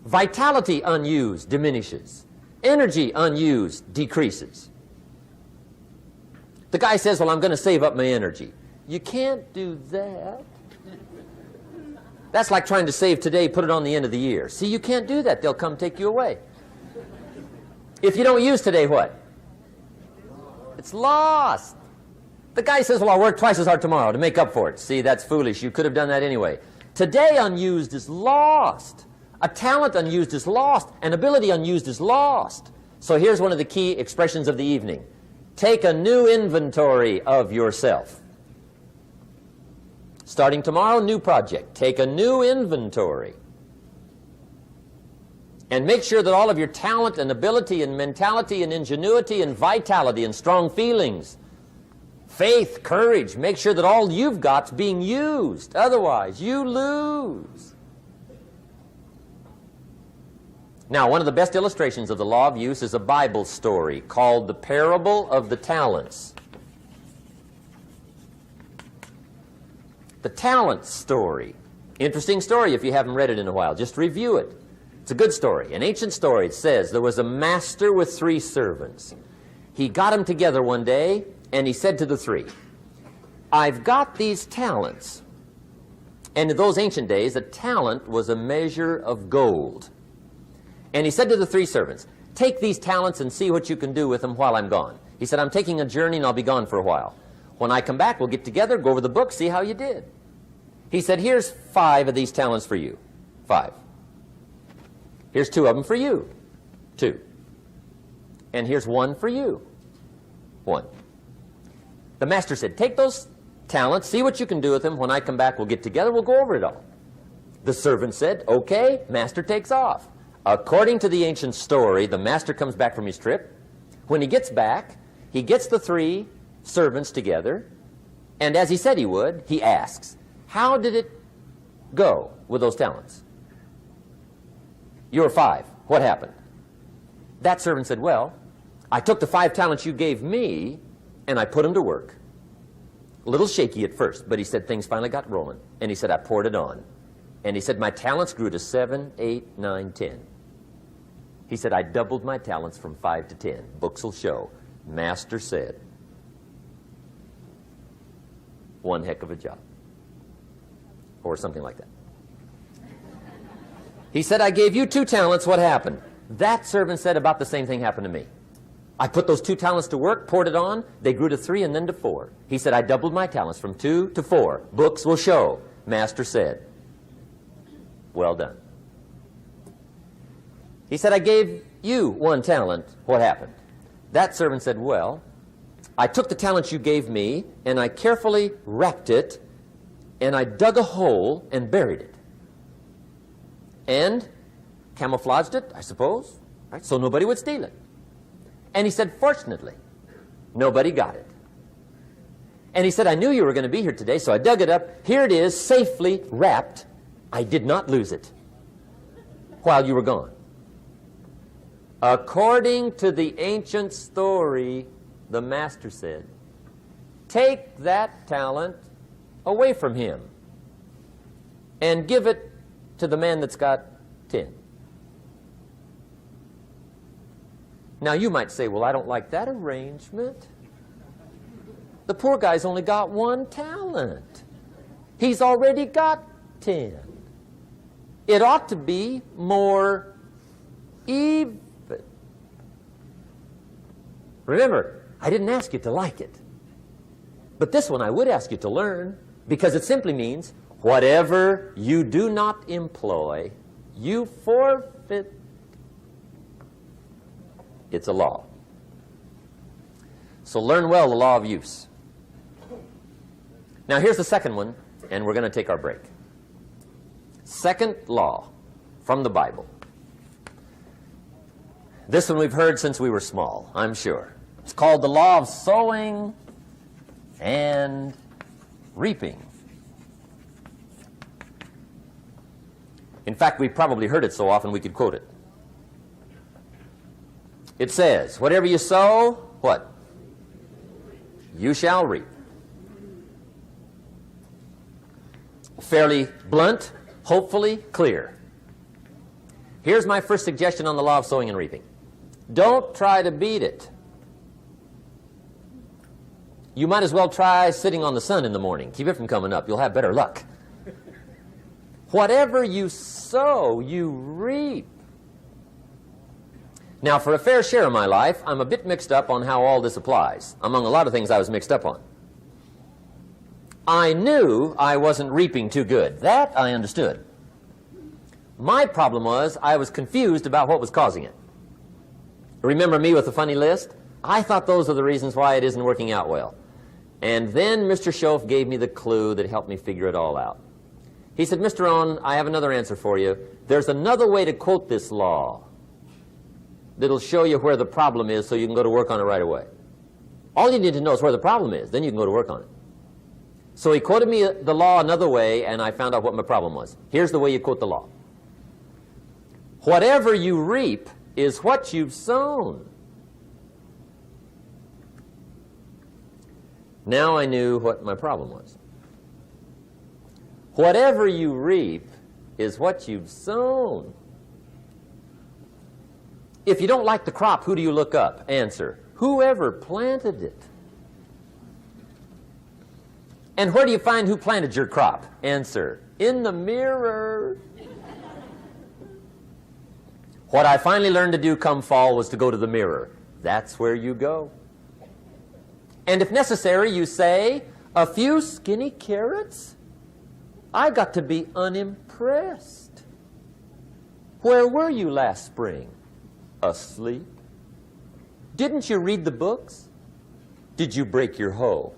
Vitality, unused, diminishes. Energy, unused, decreases. The guy says, well, I'm going to save up my energy. You can't do that. That's like trying to save today, put it on the end of the year. See, you can't do that. They'll come take you away. If you don't use today, what? It's lost. The guy says, well, I'll work twice as hard tomorrow to make up for it. See, that's foolish. You could have done that anyway. Today, unused is lost. A talent unused is lost. An ability unused is lost. So here's one of the key expressions of the evening. Take a new inventory of yourself. Starting tomorrow, new project. Take a new inventory. And make sure that all of your talent and ability and mentality and ingenuity and vitality and strong feelings, faith, courage, make sure that all you've got's being used. Otherwise, you lose. Now, one of the best illustrations of the law of use is a Bible story called the Parable of the Talents. The talent story. Interesting story if you haven't read it in a while. Just review it. It's a good story. An ancient story. It says there was a master with 3 servants. He got them together one day and he said to the 3, I've got these talents. And in those ancient days, a talent was a measure of gold. And he said to the 3 servants, take these talents and see what you can do with them while I'm gone. He said, I'm taking a journey and I'll be gone for a while. When I come back, we'll get together, go over the book, see how you did. He said, here's 5 of these talents for you. 5. Here's 2 of them for you. 2. And here's 1 for you. 1. The master said, take those talents, see what you can do with them. When I come back, we'll get together, we'll go over it all. The servant said, okay, master takes off. According to the ancient story, the master comes back from his trip. When he gets back, he gets the 3 servants together, and as he said he would, he asks, how did it go with those talents? You were 5. What happened? That servant said, well, I took the 5 talents you gave me, and I put them to work. A little shaky at first, but he said things finally got rolling. And he said, I poured it on. And he said, my talents grew to 7, 8, 9, 10. He said, I doubled my talents from 5 to 10. Books will show. Master said, one heck of a job. Or something like that. He said, I gave you 2 talents. What happened? That servant said, about the same thing happened to me. I put those 2 talents to work, poured it on. They grew to 3 and then to 4. He said, I doubled my talents from 2 to 4. Books will show. Master said, well done. He said, I gave you 1 talent. What happened? That servant said, well, I took the talent you gave me, and I carefully wrapped it, and I dug a hole and buried it. And camouflaged it, I suppose, right, so nobody would steal it. And he said, fortunately, nobody got it. And he said, I knew you were going to be here today, so I dug it up. Here it is, safely wrapped. I did not lose it while you were gone. According to the ancient story, the master said, take that talent away from him and give it to the man that's got 10. Now you might say, well, I don't like that arrangement. The poor guy's only got 1 talent. He's already got 10. It ought to be more even. Remember, I didn't ask you to like it. But this one I would ask you to learn, because it simply means whatever you do not employ, you forfeit. It's a law. So learn well the law of use. Now here's the second one, and we're going to take our break. Second law from the Bible. This one we've heard since we were small, I'm sure. It's called the law of sowing and reaping. In fact, we've probably heard it so often we could quote it. It says, whatever you sow, what? You shall reap. Fairly blunt, hopefully clear. Here's my first suggestion on the law of sowing and reaping. Don't try to beat it. You might as well try sitting on the sun in the morning. Keep it from coming up. You'll have better luck. Whatever you sow, you reap. Now, for a fair share of my life, I'm a bit mixed up on how all this applies. Among a lot of things I was mixed up on. I knew I wasn't reaping too good. That I understood. My problem was I was confused about what was causing it. Remember me with the funny list? I thought those are the reasons why it isn't working out well. And then Mr. Schoaf gave me the clue that helped me figure it all out. He said, Mr. Rohn, I have another answer for you. There's another way to quote this law that'll show you where the problem is so you can go to work on it right away. All you need to know is where the problem is. Then you can go to work on it. So he quoted me the law another way, and I found out what my problem was. Here's the way you quote the law. Whatever you reap is what you've sown. Now I knew what my problem was. Whatever you reap is what you've sown. If you don't like the crop, who do you look up? Answer, whoever planted it. And where do you find who planted your crop? Answer, in the mirror. What I finally learned to do come fall was to go to the mirror. That's where you go. And if necessary, you say, a few skinny carrots? I got to be unimpressed. Where were you last spring? Asleep. Didn't you read the books? Did you break your hoe?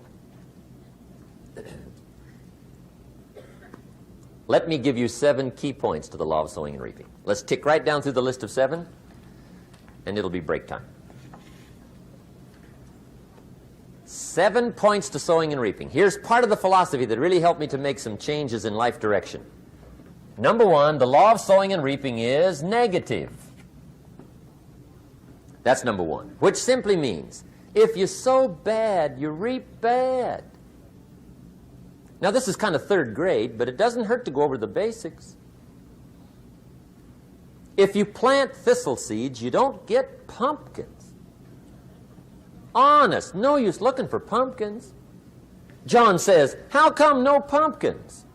Let me give you 7 key points to the law of sowing and reaping. Let's tick right down through the list of 7, and it'll be break time. 7 points to sowing and reaping. Here's part of the philosophy that really helped me to make some changes in life direction. Number 1, the law of sowing and reaping is negative. That's number 1, which simply means if you sow bad, you reap bad. Now, this is kind of 3rd grade, but it doesn't hurt to go over the basics. If you plant thistle seeds, you don't get pumpkins. Honest, no use looking for pumpkins. John says, how come no pumpkins?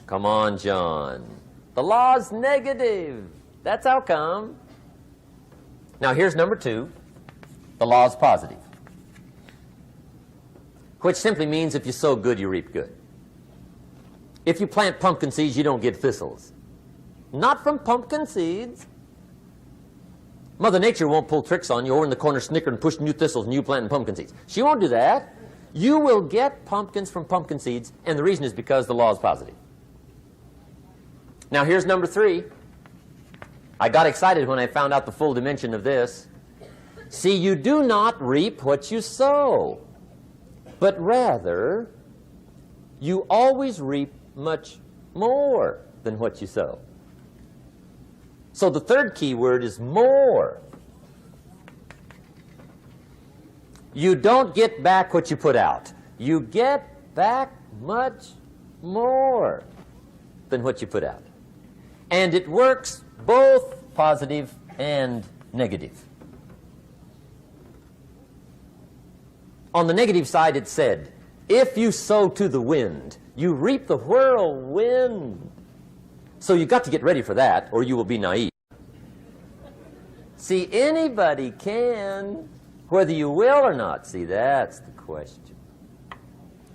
Come on, John. The law's negative. That's how come. Now, here's number 2. The law's positive, which simply means if you sow good, you reap good. If you plant pumpkin seeds, you don't get thistles. Not from pumpkin seeds. Mother Nature won't pull tricks on you over in the corner snickering, pushing you thistles and you planting pumpkin seeds. She won't do that. You will get pumpkins from pumpkin seeds, and the reason is because the law is positive. Now, here's number 3. I got excited when I found out the full dimension of this. See, you do not reap what you sow, but rather, you always reap much more than what you sow. So the 3rd key word is more. You don't get back what you put out. You get back much more than what you put out. And it works both positive and negative. On the negative side, it said, if you sow to the wind, you reap the whirlwind. So you've got to get ready for that, or you will be naive. See, anybody can, whether you will or not. See, that's the question.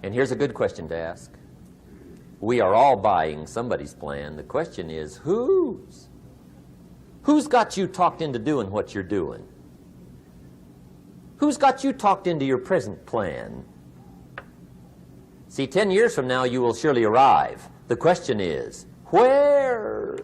And here's a good question to ask. We are all buying somebody's plan. The question is, whose? Who's got you talked into doing what you're doing? Who's got you talked into your present plan? See, 10 years from now, you will surely arrive. The question is, where?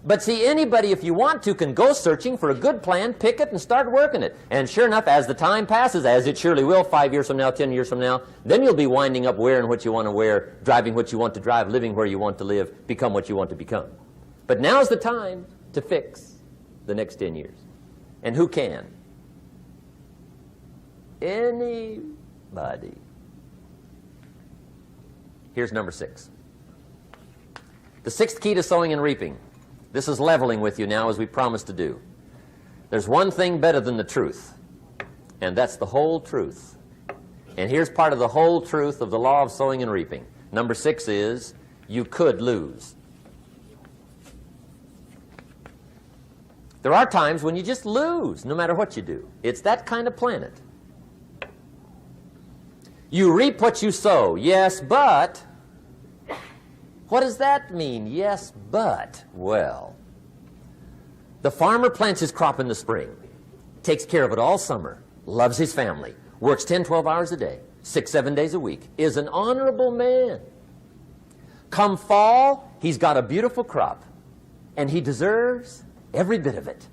But see, anybody, if you want to, can go searching for a good plan, pick it, and start working it. And sure enough, as the time passes, as it surely will 5 years from now, 10 years from now, then you'll be winding up wearing what you want to wear, driving what you want to drive, living where you want to live, become what you want to become. But now's the time to fix the next 10 years. And who can? Anybody. Here's number 6. The 6th key to sowing and reaping. This is leveling with you now, as we promised to do. There's one thing better than the truth, and that's the whole truth. And here's part of the whole truth of the law of sowing and reaping. Number 6 is, you could lose. There are times when you just lose, no matter what you do. It's that kind of planet. You reap what you sow, yes, but... What does that mean, yes, but? Well, the farmer plants his crop in the spring, takes care of it all summer, loves his family, works 10, 12 hours a day, 6, 7 days a week, is an honorable man. Come fall, he's got a beautiful crop, and he deserves every bit of it.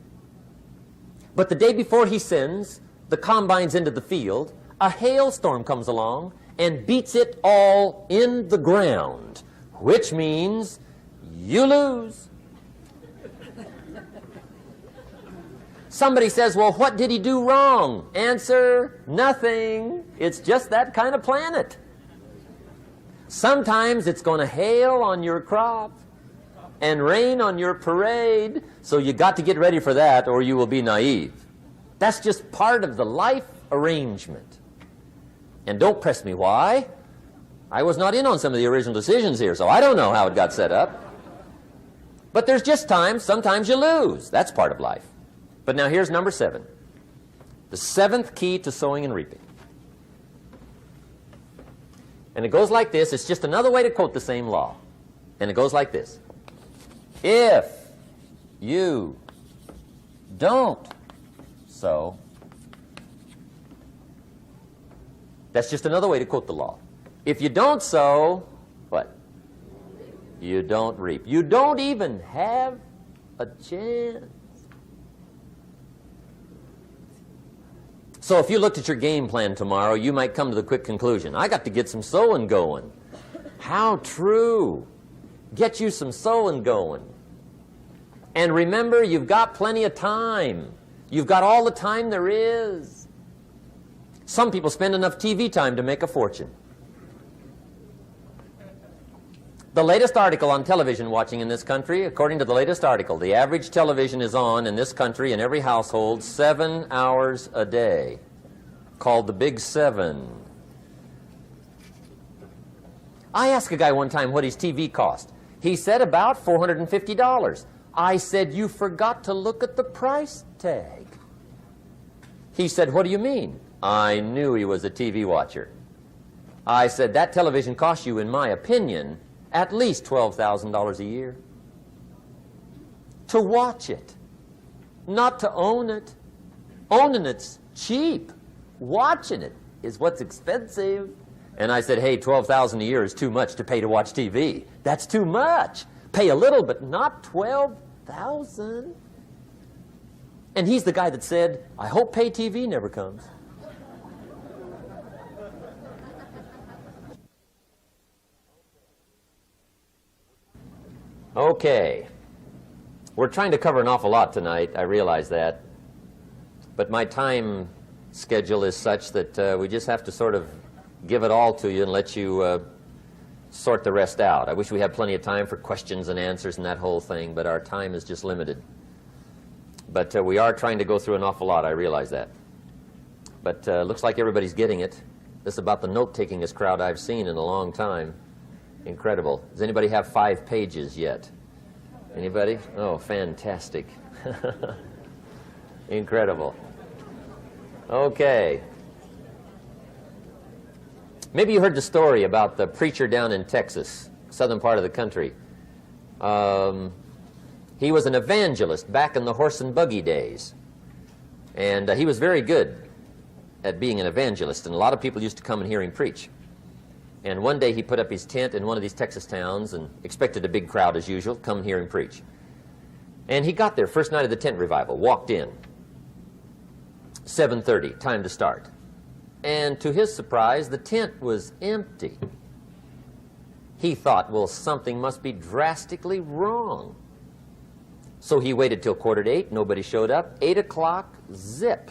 But the day before he sends the combines into the field, a hailstorm comes along and beats it all in the ground, which means you lose. Somebody says, well, what did he do wrong? Answer, nothing. It's just that kind of planet. Sometimes it's going to hail on your crop and rain on your parade, so you got to get ready for that or you will be naive. That's just part of the life arrangement. And don't press me why. I was not in on some of the original decisions here, so I don't know how it got set up. But there's just times, sometimes you lose. That's part of life. But now here's number 7. The 7th key to sowing and reaping. And it goes like this. It's just another way to quote the same law. And it goes like this. If you don't sow, that's just another way to quote the law. If you don't sow, what? You don't reap. You don't even have a chance. So if you looked at your game plan tomorrow, you might come to the quick conclusion, I got to get some sowing going. How true. Get you some sowing going. And remember, you've got plenty of time. You've got all the time there is. Some people spend enough TV time to make a fortune. The latest article on television watching in this country, according to the latest article, the average television is on in this country in every household 7 hours a day, called the Big 7. I asked a guy one time what his TV cost. He said about $450. I said, you forgot to look at the price tag. He said, what do you mean? I knew he was a TV watcher. I said, that television costs you, in my opinion, at least $12,000 a year. To watch it, not to own it. Owning it's cheap. Watching it is what's expensive. And I said, hey, $12,000 a year is too much to pay to watch TV. That's too much. Pay a little, but not $12,000. And he's the guy that said, I hope pay TV never comes. Okay. We're trying to cover an awful lot tonight. I realize that. But my time schedule is such that we just have to sort of give it all to you and let you sort the rest out. I wish we had plenty of time for questions and answers and that whole thing, but our time is just limited. But we are trying to go through an awful lot, I realize that. But looks like everybody's getting it. This is about the note-takingest crowd I've seen in a long time. Incredible. Does anybody have 5 pages yet? Anybody? Oh, fantastic. Incredible. Okay. Maybe you heard the story about the preacher down in Texas, southern part of the country. He was an evangelist back in the horse and buggy days. And he was very good at being an evangelist, and a lot of people used to come and hear him preach. And one day he put up his tent in one of these Texas towns and expected a big crowd as usual, come hear him preach. And he got there, first night of the tent revival, walked in. 7:30, time to start. And to his surprise, the tent was empty. He thought, well, something must be drastically wrong. So he waited till 7:45, nobody showed up. 8 o'clock, zip.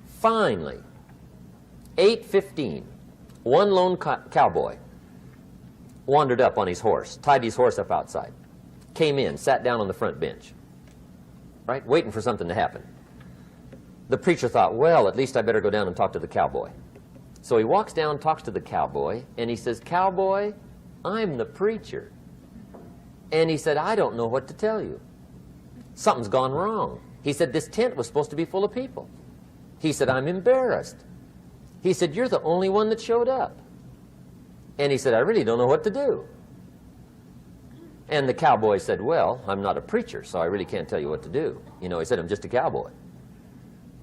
Finally, 8:15, one lone cowboy wandered up on his horse, tied his horse up outside, came in, sat down on the front bench, right, waiting for something to happen. The preacher thought, well, at least I better go down and talk to the cowboy. So he walks down, talks to the cowboy, and he says, Cowboy, I'm the preacher. And he said, I don't know what to tell you. Something's gone wrong. He said, this tent was supposed to be full of people. He said, I'm embarrassed. He said, you're the only one that showed up. And he said, I really don't know what to do. And the cowboy said, well, I'm not a preacher, so I really can't tell you what to do. You know, he said, I'm just a cowboy.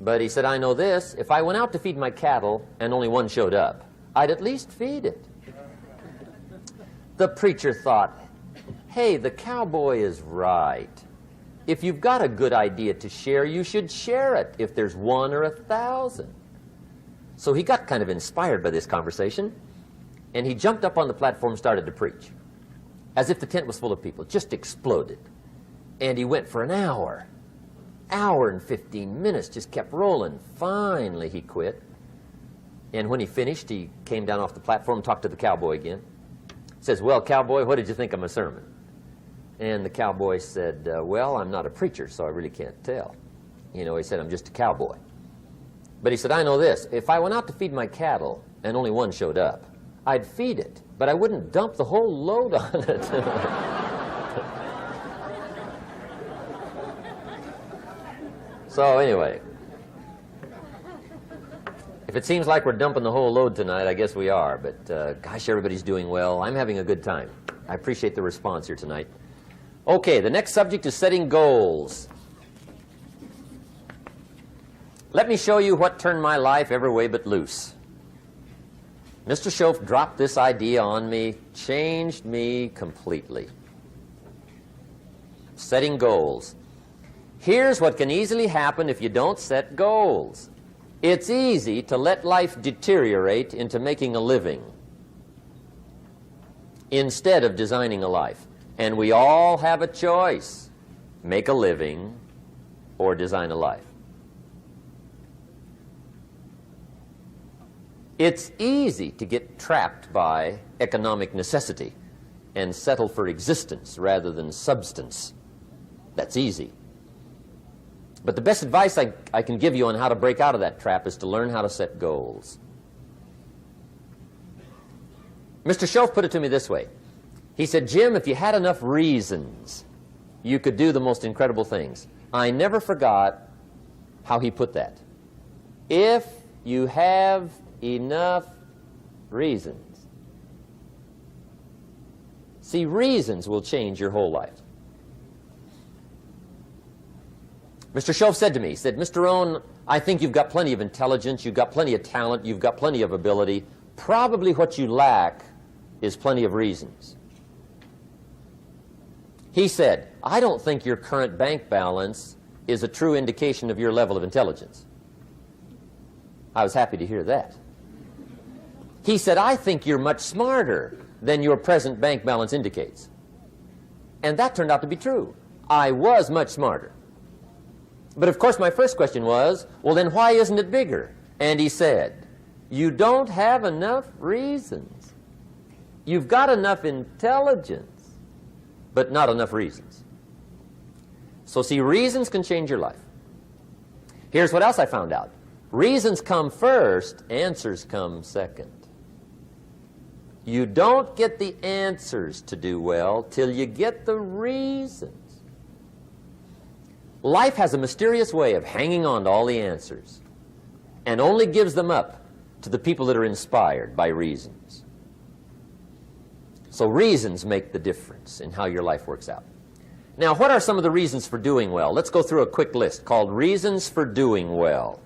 But he said, I know this, if I went out to feed my cattle and only one showed up, I'd at least feed it. The preacher thought, hey, the cowboy is right. If you've got a good idea to share, you should share it, if there's 1 or 1,000. So he got kind of inspired by this conversation, and he jumped up on the platform and started to preach, as if the tent was full of people, just exploded. And he went for an hour and 15 minutes, just kept rolling. Finally, he quit. And when he finished, he came down off the platform, talked to the cowboy again. Says, well, cowboy, what did you think of my sermon? And the cowboy said, well, I'm not a preacher, so I really can't tell. You know, he said, I'm just a cowboy. But he said, I know this. If I went out to feed my cattle and only one showed up, I'd feed it, but I wouldn't dump the whole load on it. So anyway, if it seems like we're dumping the whole load tonight, I guess we are. But gosh, everybody's doing well. I'm having a good time. I appreciate the response here tonight. Okay, the next subject is setting goals. Let me show you what turned my life every way but loose. Mr. Shoaff dropped this idea on me, changed me completely. Setting goals. Here's what can easily happen if you don't set goals. It's easy to let life deteriorate into making a living instead of designing a life. And we all have a choice. Make a living or design a life. It's easy to get trapped by economic necessity and settle for existence rather than substance. That's easy. But the best advice I can give you on how to break out of that trap is to learn how to set goals. Mr. Shoaff put it to me this way. He said, Jim, if you had enough reasons, you could do the most incredible things. I never forgot how he put that. If you have enough reasons. See, reasons will change your whole life. Mr. Shoaff said to me, he said, Mr. Rohn, I think you've got plenty of intelligence, you've got plenty of talent, you've got plenty of ability. Probably what you lack is plenty of reasons. He said, I don't think your current bank balance is a true indication of your level of intelligence. I was happy to hear that. He said, I think you're much smarter than your present bank balance indicates. And that turned out to be true. I was much smarter. But of course my first question was, well then why isn't it bigger? And he said, you don't have enough reasons. You've got enough intelligence, but not enough reasons. So see, reasons can change your life. Here's what else I found out. Reasons come first, answers come second. You don't get the answers to do well till you get the reasons. Life has a mysterious way of hanging on to all the answers and only gives them up to the people that are inspired by reasons. So reasons make the difference in how your life works out. Now, what are some of the reasons for doing well? Let's go through a quick list called Reasons for Doing Well.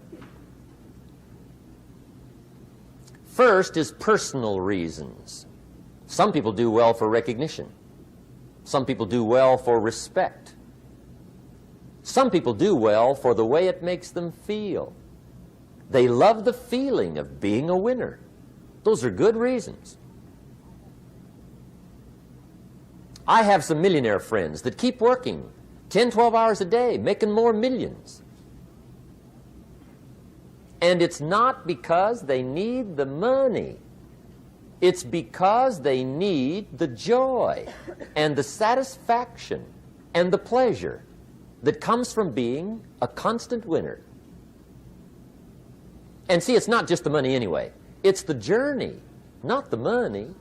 First is personal reasons. Some people do well for recognition. Some people do well for respect. Some people do well for the way it makes them feel. They love the feeling of being a winner. Those are good reasons. I have some millionaire friends that keep working 10, 12 hours a day, making more millions. And it's not because they need the money. It's because they need the joy and the satisfaction and the pleasure that comes from being a constant winner. And see, it's not just the money anyway. It's the journey, not the money.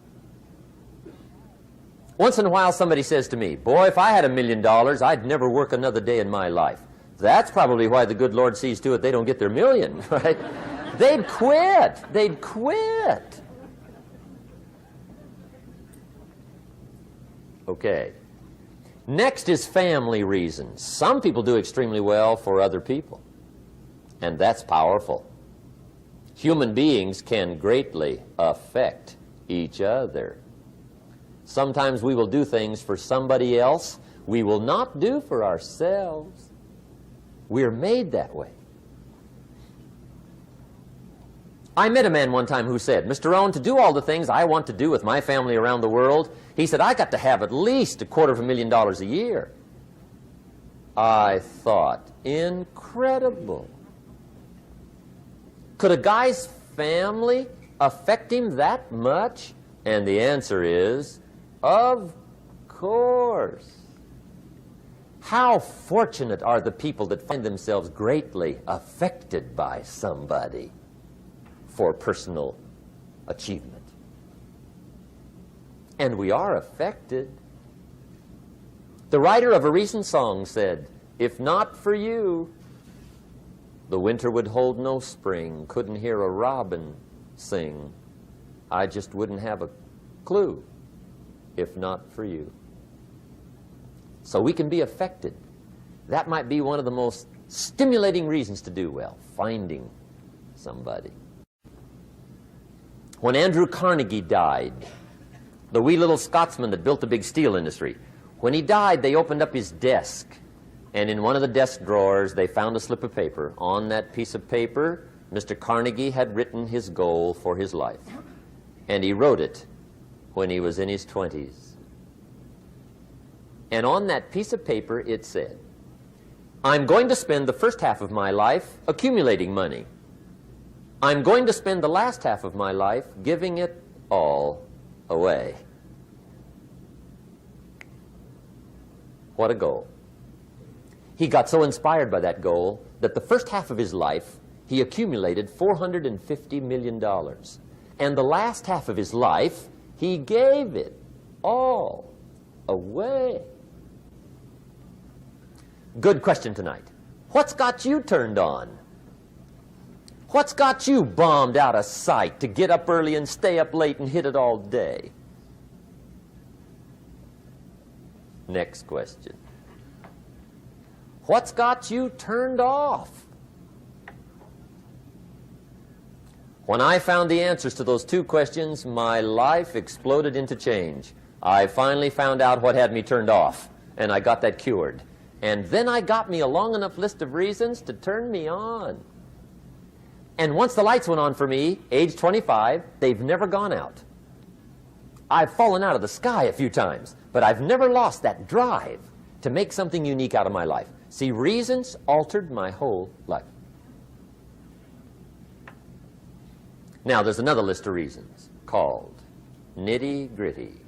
Once in a while somebody says to me, boy, if I had $1 million, I'd never work another day in my life. That's probably why the good Lord sees to it they don't get their million, right? They'd quit. They'd quit. Okay. Next is family reasons. Some people do extremely well for other people, and that's powerful. Human beings can greatly affect each other. Sometimes we will do things for somebody else we will not do for ourselves. We're made that way. I met a man one time who said, Mr. Rohn, to do all the things I want to do with my family around the world, he said, I got to have at least $250,000 a year. I thought, incredible. Could a guy's family affect him that much? And the answer is, of course. How fortunate are the people that find themselves greatly affected by somebody for personal achievement. And we are affected. The writer of a recent song said, "If not for you, the winter would hold no spring, couldn't hear a robin sing. I just wouldn't have a clue if not for you." So we can be affected. That might be one of the most stimulating reasons to do well, finding somebody. When Andrew Carnegie died, the wee little Scotsman that built the big steel industry, when he died, they opened up his desk, and in one of the desk drawers, they found a slip of paper. On that piece of paper, Mr. Carnegie had written his goal for his life, and he wrote it when he was in his 20s. And on that piece of paper, it said, "I'm going to spend the first half of my life accumulating money. I'm going to spend the last half of my life giving it all away." What a goal. He got so inspired by that goal that the first half of his life, he accumulated $450 million. And the last half of his life, he gave it all away. Good question tonight. What's got you turned on? What's got you bombed out of sight to get up early and stay up late and hit it all day? Next question. What's got you turned off? When I found the answers to those two questions, my life exploded into change. I finally found out what had me turned off, and I got that cured. And then I got me a long enough list of reasons to turn me on. And once the lights went on for me, age 25, they've never gone out. I've fallen out of the sky a few times, but I've never lost that drive to make something unique out of my life. See, reasons altered my whole life. Now, there's another list of reasons called nitty-gritty.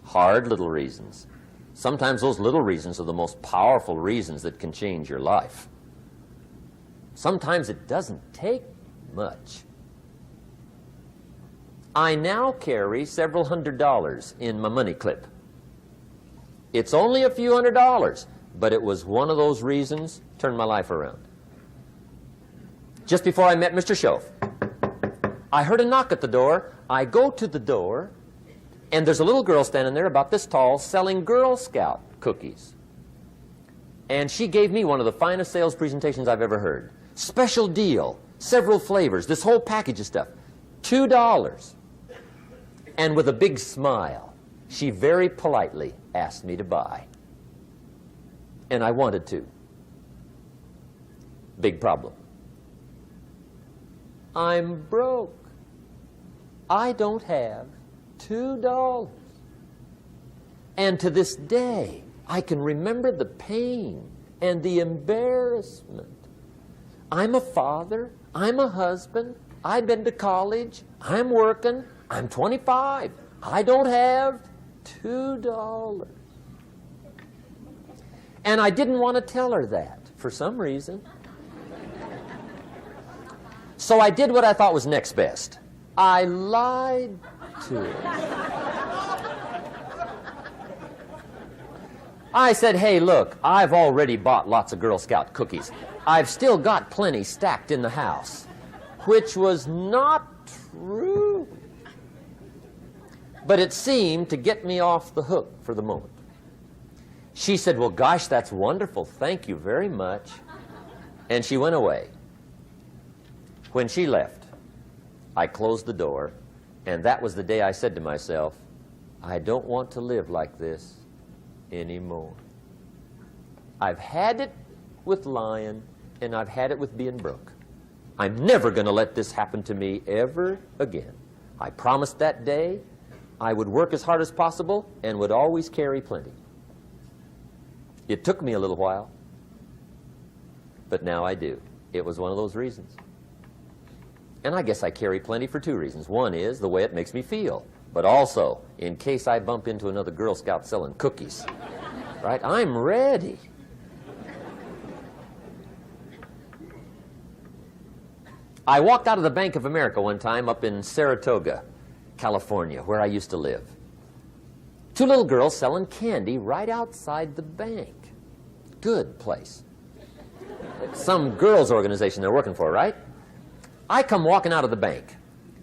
Hard little reasons. Sometimes those little reasons are the most powerful reasons that can change your life. Sometimes it doesn't take much. I now carry several $100s in my money clip. It's only a few $100s, but it was one of those reasons turned my life around. Just before I met Mr. Shoaf, I heard a knock at the door. I go to the door, and there's a little girl standing there about this tall selling Girl Scout cookies. And she gave me one of the finest sales presentations I've ever heard. Special deal, several flavors, this whole package of stuff, $2. And with a big smile, she very politely asked me to buy. And I wanted to. Big problem. I'm broke. I don't have $2. And to this day, I can remember the pain and the embarrassment. I'm a father. I'm a husband. I've been to college. I'm working. I'm 25. I don't have $2. And I didn't want to tell her that for some reason. So I did what I thought was next best. I lied to her. I said, "Hey, look, I've already bought lots of Girl Scout cookies. I've still got plenty stacked in the house," which was not true. But it seemed to get me off the hook for the moment. She said, "Well, gosh, that's wonderful. Thank you very much." And she went away. When she left, I closed the door, and that was the day I said to myself, I don't want to live like this anymore. I've had it with lying, and I've had it with being broke. I'm never going to let this happen to me ever again. I promised that day I would work as hard as possible and would always carry plenty. It took me a little while, but now I do. It was one of those reasons. And I guess I carry plenty for two reasons. One is the way it makes me feel, but also in case I bump into another Girl Scout selling cookies. Right? I'm ready. I walked out of the Bank of America one time up in Saratoga, California, where I used to live. Two little girls selling candy right outside the bank. Good place. Some girls' organization they're working for, right? I come walking out of the bank.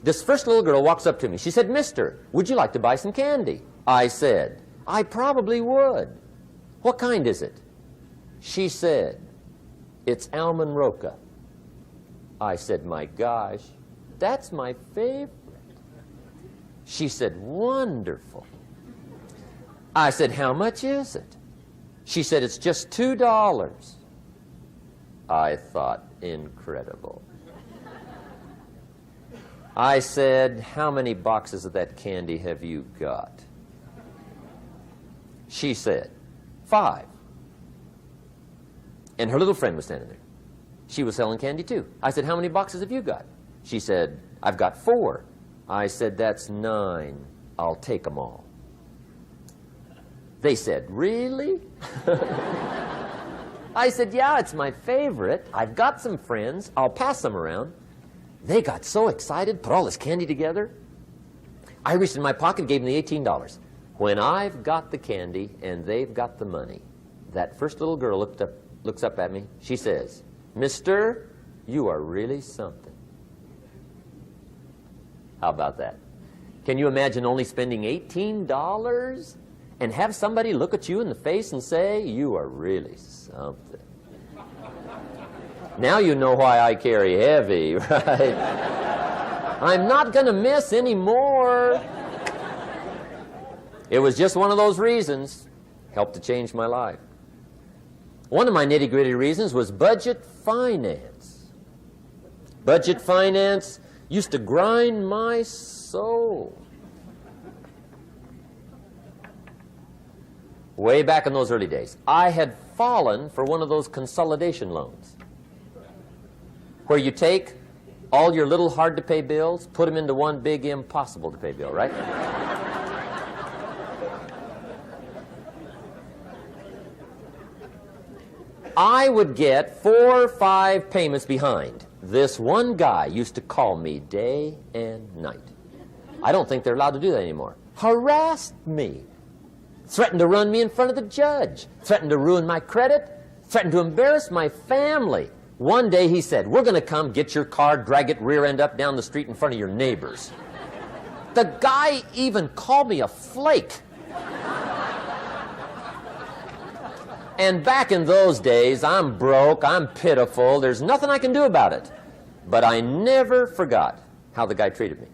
This first little girl walks up to me. She said, "Mister, would you like to buy some candy?" I said, "I probably would." "What kind is it?" She said, "It's almond roca." I said, "My gosh, that's my favorite." She said, "Wonderful." I said, "How much is it?" She said, "It's just $2. I thought, incredible. I said, "How many boxes of that candy have you got?" She said, 5. And her little friend was standing there. She was selling candy too. I said, "How many boxes have you got?" She said, "I've got 4. I said, "That's 9. I'll take them all." They said, "Really?" I said, "Yeah, it's my favorite. I've got some friends. I'll pass them around." They got so excited, put all this candy together. I reached in my pocket, gave them the $18. When I've got the candy and they've got the money, that first little girl looks up at me. She says, "Mister, you are really something." How about that? Can you imagine only spending $18 and have somebody look at you in the face and say, "You are really something"? Now you know why I carry heavy, right? I'm not going to miss anymore. It was just one of those reasons. Helped to change my life. One of my nitty-gritty reasons was budget finance. Budget finance used to grind my soul. Way back in those early days, I had fallen for one of those consolidation loans, where you take all your little hard-to-pay bills, put them into one big impossible-to-pay bill, right? I would get 4 or 5 payments behind. This one guy used to call me day and night. I don't think they're allowed to do that anymore. Harassed me. Threatened to run me in front of the judge. Threatened to ruin my credit. Threatened to embarrass my family. One day he said, "We're going to come get your car, drag it rear end up down the street in front of your neighbors." The guy even called me a flake. And back in those days, I'm broke, I'm pitiful, there's nothing I can do about it. But I never forgot how the guy treated me.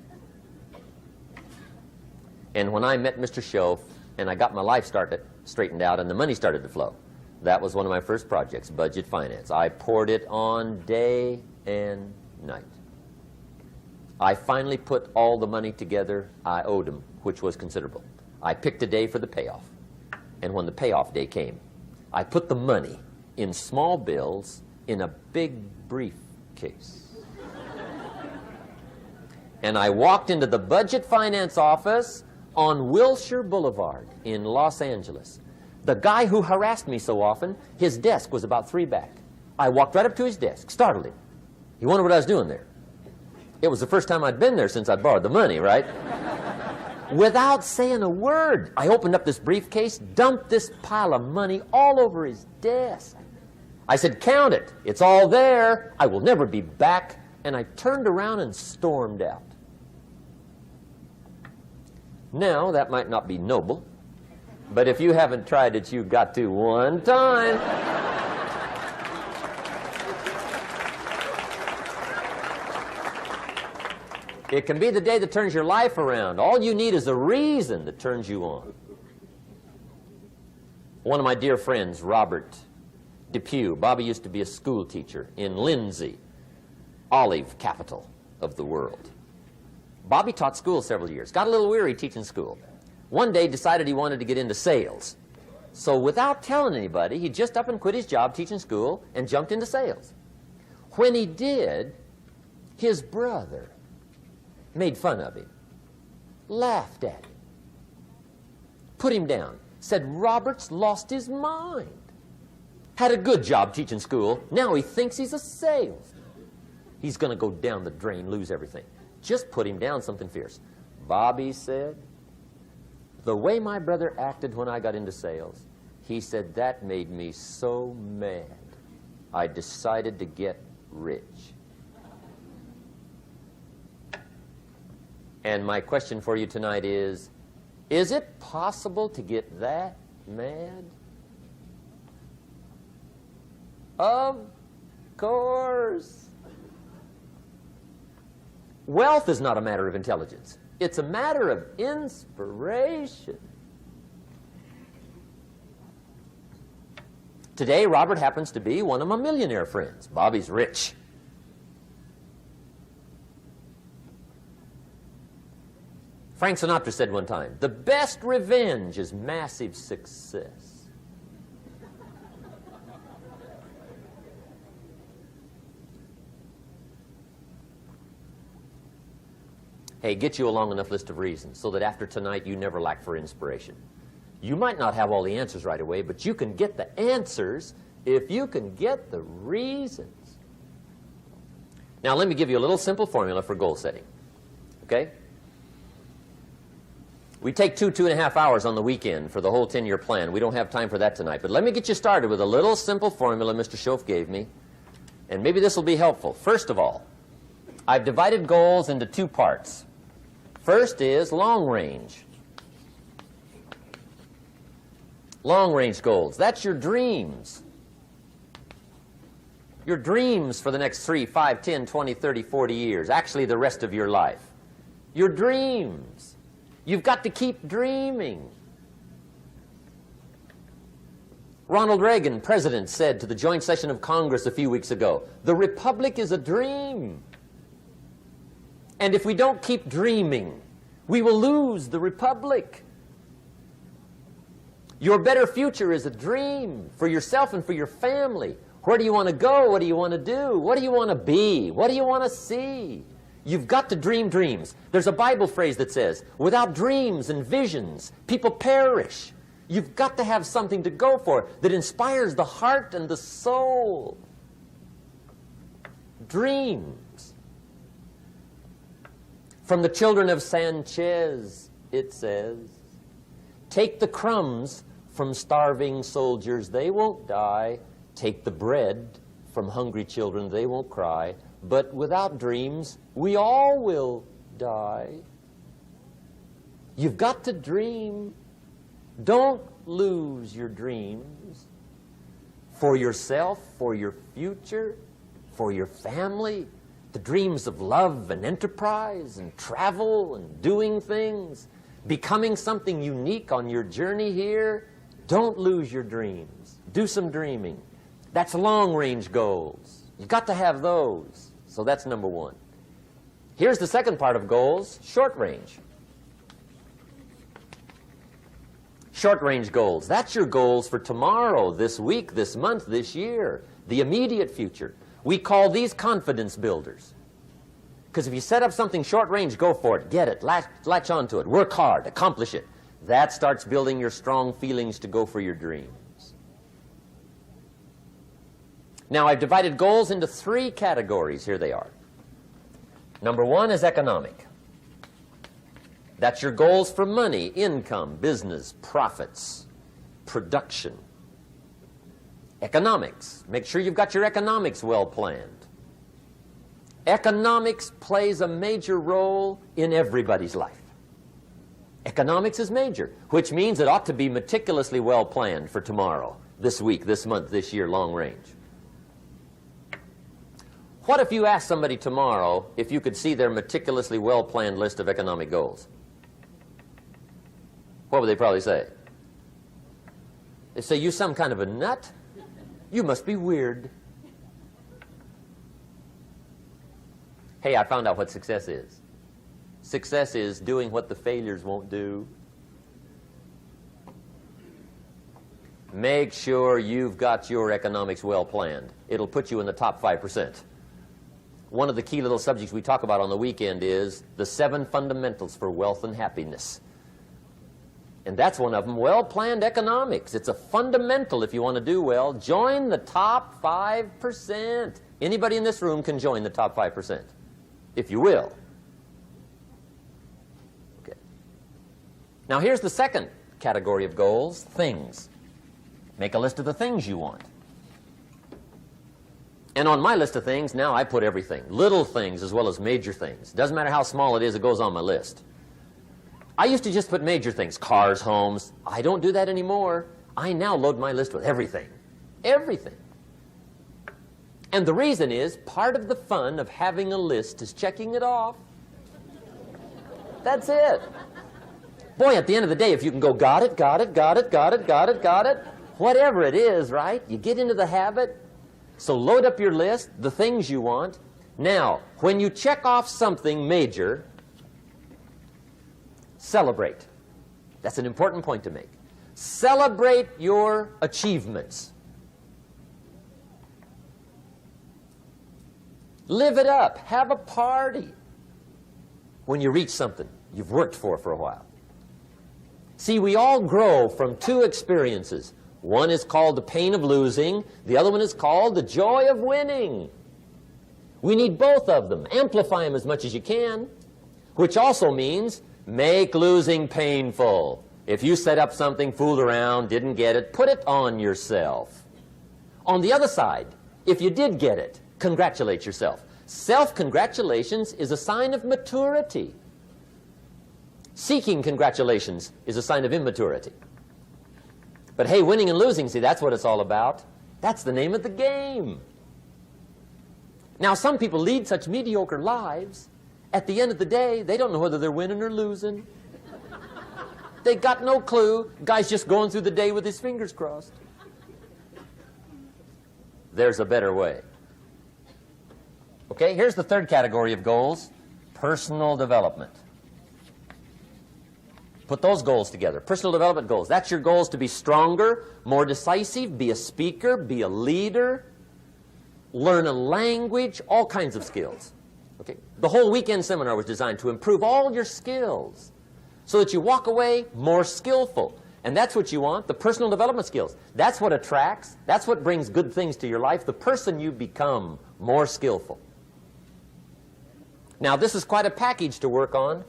And when I met Mr. Shoaf and I got my life straightened out and the money started to flow, that was one of my first projects, budget finance. I poured it on day and night. I finally put all the money together I owed him, which was considerable. I picked a day for the payoff. And when the payoff day came, I put the money in small bills in a big briefcase. And I walked into the budget finance office on Wilshire Boulevard in Los Angeles. The guy who harassed me so often, his desk was about 3 back. I walked right up to his desk, startled him. He wondered what I was doing there. It was the first time I'd been there since I'd borrowed the money, right? Without saying a word, I opened up this briefcase, dumped this pile of money all over his desk. I said, "Count it. It's all there. I will never be back." And I turned around and stormed out. Now, that might not be noble, but if you haven't tried it, you've got to one time. It can be the day that turns your life around. All you need is a reason that turns you on. One of my dear friends, Robert Depew, Bobby used to be a school teacher in Lindsay, olive capital of the world. Bobby taught school several years, got a little weary teaching school. One day decided he wanted to get into sales. So without telling anybody, he just up and quit his job teaching school and jumped into sales. When he did, his brother made fun of him, laughed at him, put him down. said Robert's lost his mind. Had a good job teaching school. Now he thinks he's a salesman. He's going to go down the drain, lose everything. Just put him down something fierce. Bobby said, the way my brother acted when I got into sales, he said that made me so mad, I decided to get rich. And my question for you tonight is it possible to get that mad? Of course. Wealth is not a matter of intelligence. It's a matter of inspiration. Today, Robert happens to be one of my millionaire friends. Bobby's rich. Frank Sinatra said one time, the best revenge is massive success. Hey, get you a long enough list of reasons so that after tonight you never lack for inspiration. You might not have all the answers right away, but you can get the answers if you can get the reasons. Now, let me give you a little simple formula for goal setting. Okay? We take 2.5 hours on the weekend for the whole 10-year plan. We don't have time for that tonight. But let me get you started with a little simple formula Mr. Schoaf gave me. And maybe this will be helpful. First of all, I've divided goals into two parts. First is long range. Long range goals. That's your dreams. Your dreams for the next 3, 5, 10, 20, 30, 40 years. Actually, the rest of your life. Your dreams. You've got to keep dreaming. Ronald Reagan, president, said to the joint session of Congress a few weeks ago, the Republic is a dream. And if we don't keep dreaming, we will lose the Republic. Your better future is a dream for yourself and for your family. Where do you want to go? What do you want to do? What do you want to be? What do you want to see? You've got to dream dreams. There's a Bible phrase that says, without dreams and visions, people perish. You've got to have something to go for that inspires the heart and the soul. Dreams. From the children of Sanchez, it says, take the crumbs from starving soldiers, they won't die. Take the bread from hungry children, they won't cry. But without dreams, we all will die. You've got to dream. Don't lose your dreams for yourself, for your future, for your family. The dreams of love and enterprise and travel and doing things, becoming something unique on your journey here. Don't lose your dreams. Do some dreaming. That's long-range goals. You've got to have those. So that's number one. Here's the second part of goals, short range. Short range goals. That's your goals for tomorrow, this week, this month, this year, the immediate future. We call these confidence builders. Because if you set up something short range, go for it, get it, latch onto it, work hard, accomplish it. That starts building your strong feelings to go for your dreams. Now, I've divided goals into 3 categories. Here they are. Number 1 is economic. That's your goals for money, income, business, profits, production. Economics. Make sure you've got your economics well planned. Economics plays a major role in everybody's life. Economics is major, which means it ought to be meticulously well planned for tomorrow, this week, this month, this year, long range. What if you asked somebody tomorrow if you could see their meticulously well-planned list of economic goals? What would they probably say? They'd say, you some kind of a nut? You must be weird. Hey, I found out what success is. Success is doing what the failures won't do. Make sure you've got your economics well planned. It'll put you in the top 5%. One of the key little subjects we talk about on the weekend is the 7 fundamentals for wealth and happiness. And that's one of them, well-planned economics. It's a fundamental if you want to do well. Join the top 5%. Anybody in this room can join the top 5%, if you will. Okay. Now here's the second category of goals, things. Make a list of the things you want. And on my list of things, now I put everything. Little things as well as major things. Doesn't matter how small it is, it goes on my list. I used to just put major things, cars, homes. I don't do that anymore. I now load my list with everything. Everything. And the reason is, part of the fun of having a list is checking it off. That's it. Boy, at the end of the day, if you can go, got it, got it, got it, got it, got it, got it, whatever it is, right? You get into the habit. So load up your list, the things you want. Now, when you check off something major, celebrate. That's an important point to make. Celebrate your achievements. Live it up. Have a party when you reach something you've worked for a while. See, we all grow from two experiences. One is called the pain of losing. The other one is called the joy of winning. We need both of them. Amplify them as much as you can, which also means make losing painful. If you set up something, fooled around, didn't get it, put it on yourself. On the other side, if you did get it, congratulate yourself. Self-congratulations is a sign of maturity. Seeking congratulations is a sign of immaturity. But hey, winning and losing, see, that's what it's all about. That's the name of the game. Now, some people lead such mediocre lives, at the end of the day, they don't know whether they're winning or losing. They got no clue. Guy's just going through the day with his fingers crossed. There's a better way. Okay, here's the third category of goals, personal development. Put those goals together. Personal development goals. That's your goals to be stronger, more decisive, be a speaker, be a leader, learn a language, all kinds of skills. Okay? The whole weekend seminar was designed to improve all your skills so that you walk away more skillful. And that's what you want, the personal development skills. That's what attracts, that's what brings good things to your life, the person you become more skillful. Now, this is quite a package to work on.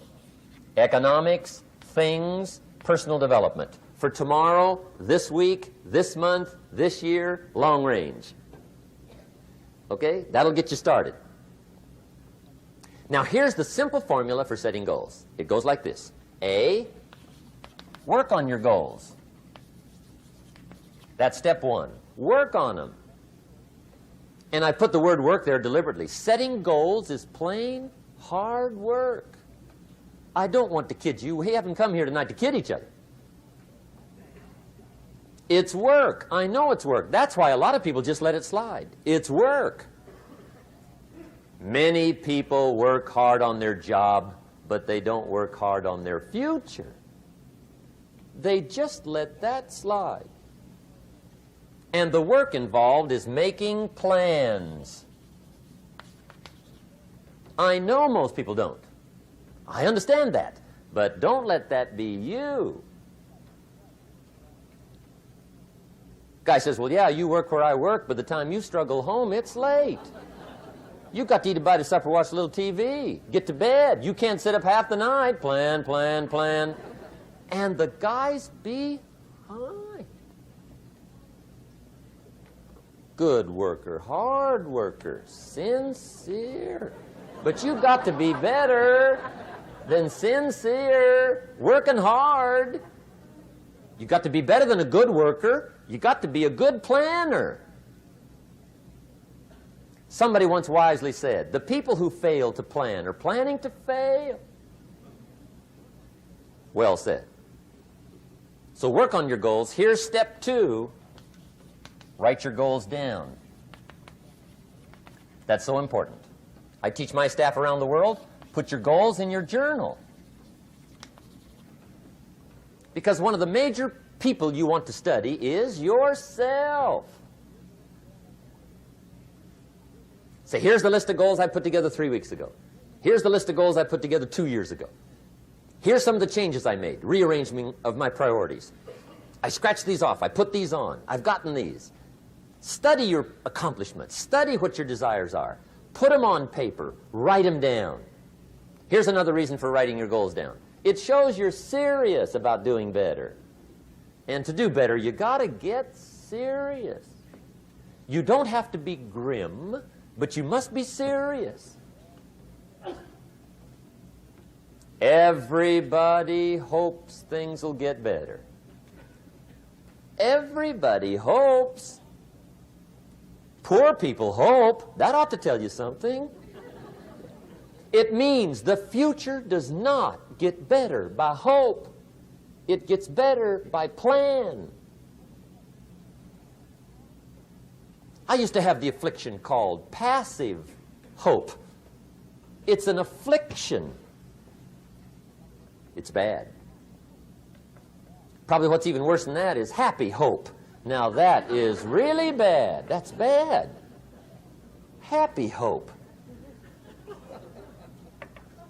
Economics, things, personal development. For tomorrow, this week, this month, this year, long range. Okay? That'll get you started. Now, here's the simple formula for setting goals. It goes like this. A, work on your goals. That's step one. Work on them. And I put the word work there deliberately. Setting goals is plain hard work. I don't want to kid you. We haven't come here tonight to kid each other. It's work. I know it's work. That's why a lot of people just let it slide. It's work. Many people work hard on their job, but they don't work hard on their future. They just let that slide. And the work involved is making plans. I know most people don't. I understand that. But don't let that be you. Guy says, well, yeah, you work where I work, but the time you struggle home, it's late. You've got to eat a bite of supper, watch a little TV, get to bed. You can't sit up half the night. Plan, plan, plan. And the guy's behind. Good worker, hard worker, sincere. But you've got to be better than sincere, working hard. You've got to be better than a good worker. You've got to be a good planner. Somebody once wisely said, the people who fail to plan are planning to fail. Well said. So work on your goals. Here's step 2. Write your goals down. That's so important. I teach my staff around the world, put your goals in your journal. Because one of the major people you want to study is yourself. So here's the list of goals I put together 3 weeks ago. Here's the list of goals I put together 2 years ago. Here's some of the changes I made, rearrangement of my priorities. I scratched these off. I put these on. I've gotten these. Study your accomplishments. Study what your desires are. Put them on paper. Write them down. Here's another reason for writing your goals down. It shows you're serious about doing better. And to do better, you got to get serious. You don't have to be grim, but you must be serious. Everybody hopes things will get better. Everybody hopes. Poor people hope. That ought to tell you something. It means the future does not get better by hope. It gets better by plan. I used to have the affliction called passive hope. It's an affliction. It's bad. Probably what's even worse than that is happy hope. Now that is really bad. That's bad. Happy hope.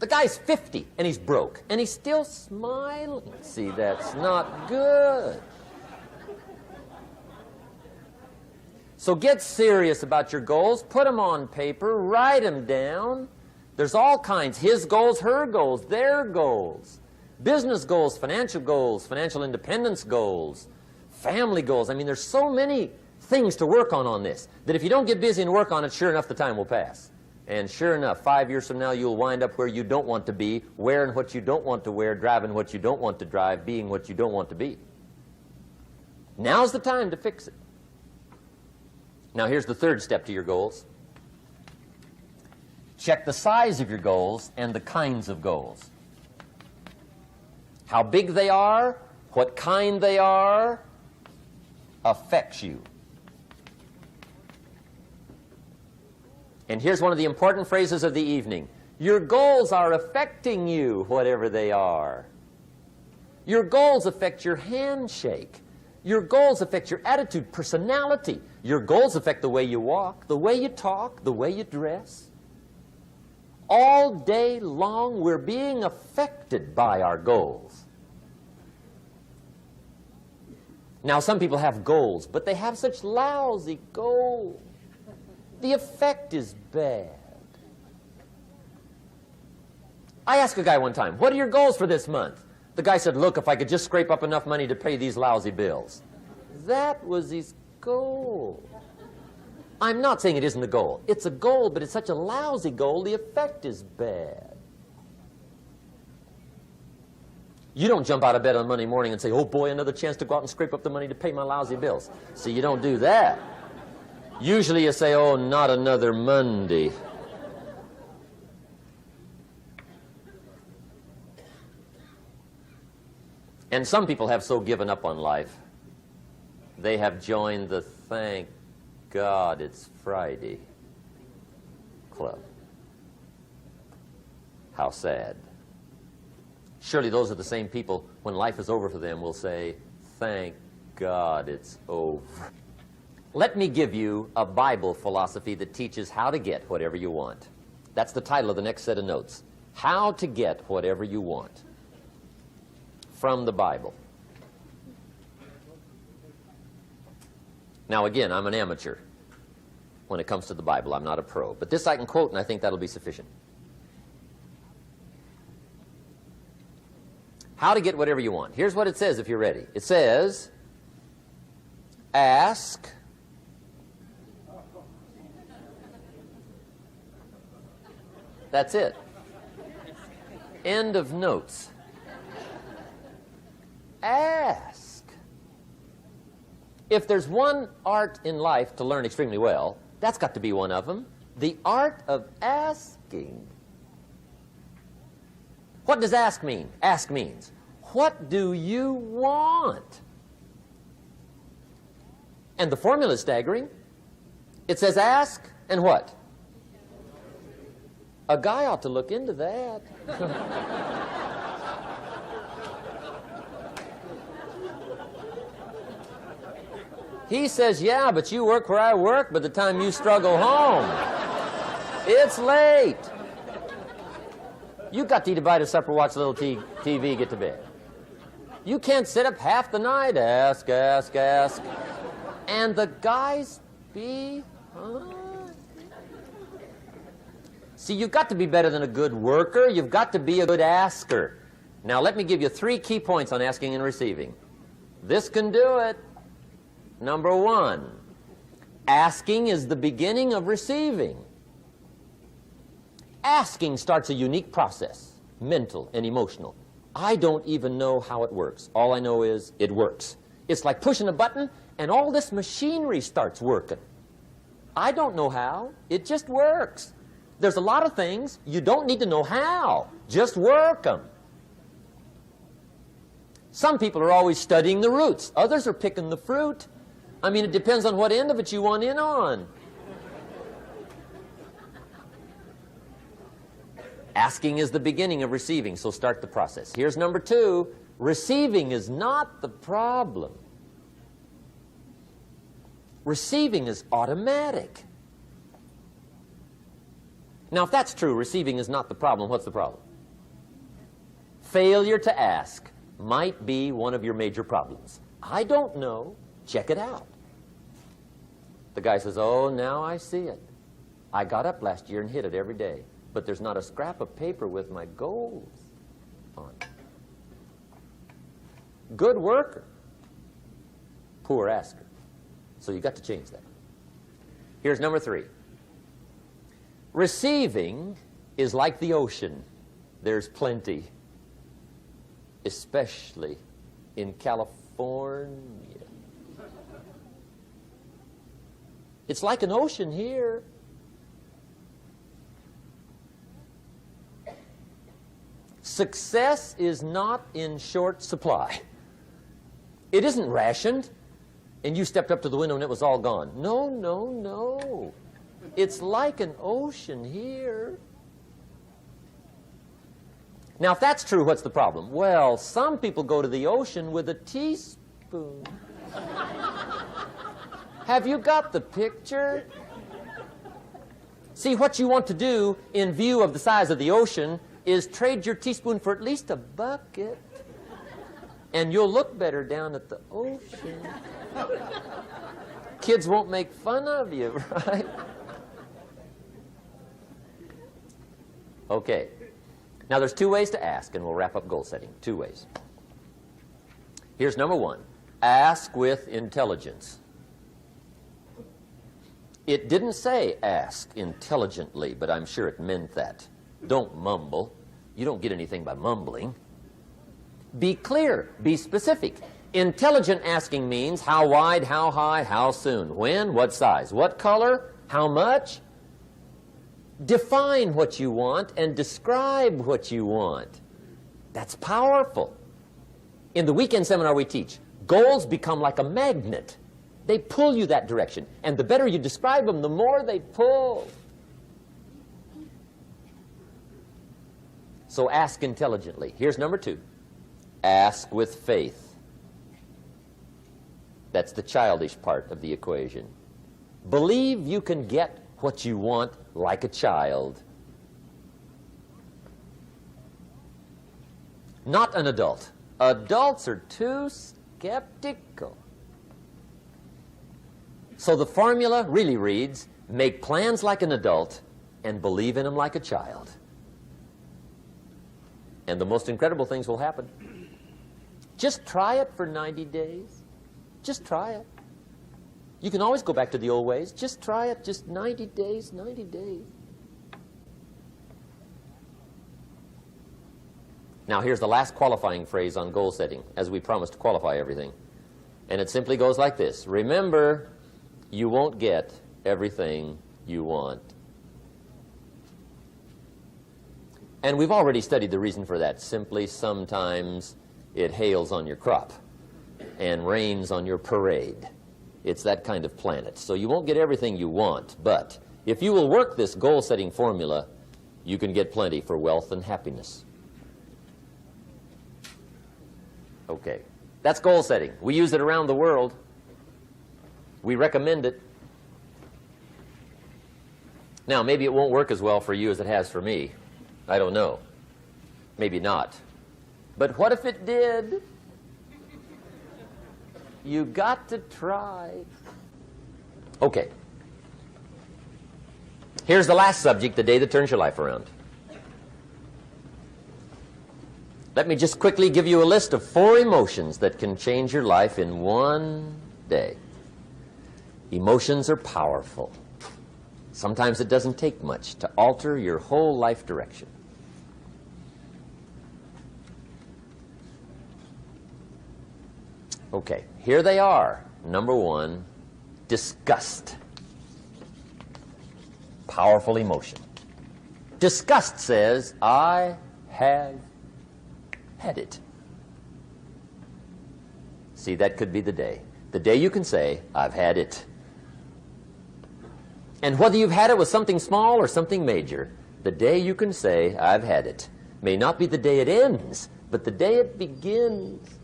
The guy's 50 and he's broke and he's still smiling. See, that's not good. So get serious about your goals. Put them on paper. Write them down. There's all kinds. His goals, her goals, their goals. Business goals, financial independence goals, family goals. I mean, there's so many things to work on this that if you don't get busy and work on it, sure enough, the time will pass. And sure enough, 5 years from now, you'll wind up where you don't want to be, wearing what you don't want to wear, driving what you don't want to drive, being what you don't want to be. Now's the time to fix it. Now, here's the third step to your goals. Check the size of your goals and the kinds of goals. How big they are, what kind they are, affects you. And here's one of the important phrases of the evening. Your goals are affecting you, whatever they are. Your goals affect your handshake. Your goals affect your attitude, personality. Your goals affect the way you walk, the way you talk, the way you dress. All day long, we're being affected by our goals. Now, some people have goals, but they have such lousy goals. The effect is bad. I asked a guy one time, what are your goals for this month? The guy said, look, if I could just scrape up enough money to pay these lousy bills. That was his goal. I'm not saying it isn't a goal. It's a goal, but it's such a lousy goal, the effect is bad. You don't jump out of bed on Monday morning and say, oh boy, another chance to go out and scrape up the money to pay my lousy bills. See, you don't do that. Usually you say, oh, not another Monday. And some people have so given up on life, they have joined the thank God it's Friday club. How sad. Surely those are the same people, when life is over for them, will say, thank God it's over. Let me give you a Bible philosophy that teaches how to get whatever you want. That's the title of the next set of notes. How to get whatever you want. From the Bible. Now again, I'm an amateur when it comes to the Bible. I'm not a pro. But this I can quote, and I think that'll be sufficient. How to get whatever you want. Here's what it says if you're ready. It says, ask. That's it. End of notes. Ask. If there's one art in life to learn extremely well, that's got to be one of them. The art of asking. What does ask mean? Ask means, what do you want? And the formula is staggering. It says ask and what? A guy ought to look into that. He says, yeah, but you work where I work. By the time you struggle home, it's late. You got to eat a bite of supper, watch a little TV, get to bed. You can't sit up half the night, ask. And the guys behind. See, you've got to be better than a good worker. You've got to be a good asker. Now, let me give you 3 key points on asking and receiving. This can do it. Number 1, asking is the beginning of receiving. Asking starts a unique process, mental and emotional. I don't even know how it works. All I know is it works. It's like pushing a button and all this machinery starts working. I don't know how. It just works. There's a lot of things you don't need to know how. Just work them. Some people are always studying the roots. Others are picking the fruit. I mean, it depends on what end of it you want in on. Asking is the beginning of receiving, so start the process. Here's number 2. Receiving is not the problem. Receiving is automatic. Now, if that's true, receiving is not the problem, what's the problem? Failure to ask might be one of your major problems. I don't know. Check it out. The guy says, oh, now I see it. I got up last year and hit it every day, but there's not a scrap of paper with my goals on it. Good worker, poor asker. So you got to change that. Here's number 3. Receiving is like the ocean. There's plenty, especially in California. It's like an ocean here. Success is not in short supply. It isn't rationed, and you stepped up to the window and it was all gone. No, no, no. It's like an ocean here. Now, if that's true, what's the problem? Well, some people go to the ocean with a teaspoon. Have you got the picture? See, what you want to do in view of the size of the ocean is trade your teaspoon for at least a bucket, and you'll look better down at the ocean. Kids won't make fun of you, right? Okay. Now, there's 2 ways to ask, and we'll wrap up goal setting. 2 ways. Here's number 1. Ask with intelligence. It didn't say ask intelligently, but I'm sure it meant that. Don't mumble. You don't get anything by mumbling. Be clear. Be specific. Intelligent asking means how wide, how high, how soon, when, what size, what color, how much. Define what you want and describe what you want. That's powerful. In the weekend seminar we teach, goals become like a magnet. They pull you that direction. And the better you describe them, the more they pull. So ask intelligently. Here's number 2. Ask with faith. That's the childish part of the equation. Believe you can get what you want like a child. Not an adult. Adults are too skeptical. So the formula really reads, make plans like an adult and believe in them like a child. And the most incredible things will happen. Just try it for 90 days. Just try it. You can always go back to the old ways. Just try it, just 90 days, 90 days. Now, here's the last qualifying phrase on goal setting, as we promised to qualify everything. And it simply goes like this. Remember, you won't get everything you want. And we've already studied the reason for that. Simply, sometimes it hails on your crop and rains on your parade. It's that kind of planet. So you won't get everything you want, but if you will work this goal-setting formula, you can get plenty for wealth and happiness. Okay, that's goal setting. We use it around the world. We recommend it. Now, maybe it won't work as well for you as it has for me. I don't know. Maybe not. But what if it did? You got to try. Okay. Here's the last subject, the day that turns your life around. Let me just quickly give you a list of 4 emotions that can change your life in one day. Emotions are powerful. Sometimes it doesn't take much to alter your whole life direction. Okay, here they are. Number 1, disgust. Powerful emotion. Disgust says, I have had it. See, that could be the day. The day you can say, I've had it. And whether you've had it with something small or something major, the day you can say, I've had it, may not be the day it ends, but the day it begins.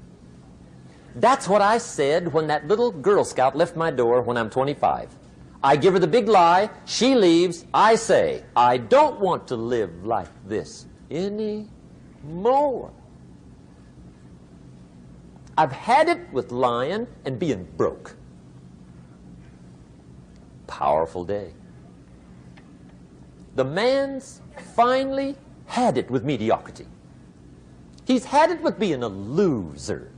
That's what I said when that little Girl Scout left my door when I'm 25. I give her the big lie, she leaves, I say, I don't want to live like this anymore. I've had it with lying and being broke. Powerful day. The man's finally had it with mediocrity. He's had it with being a loser.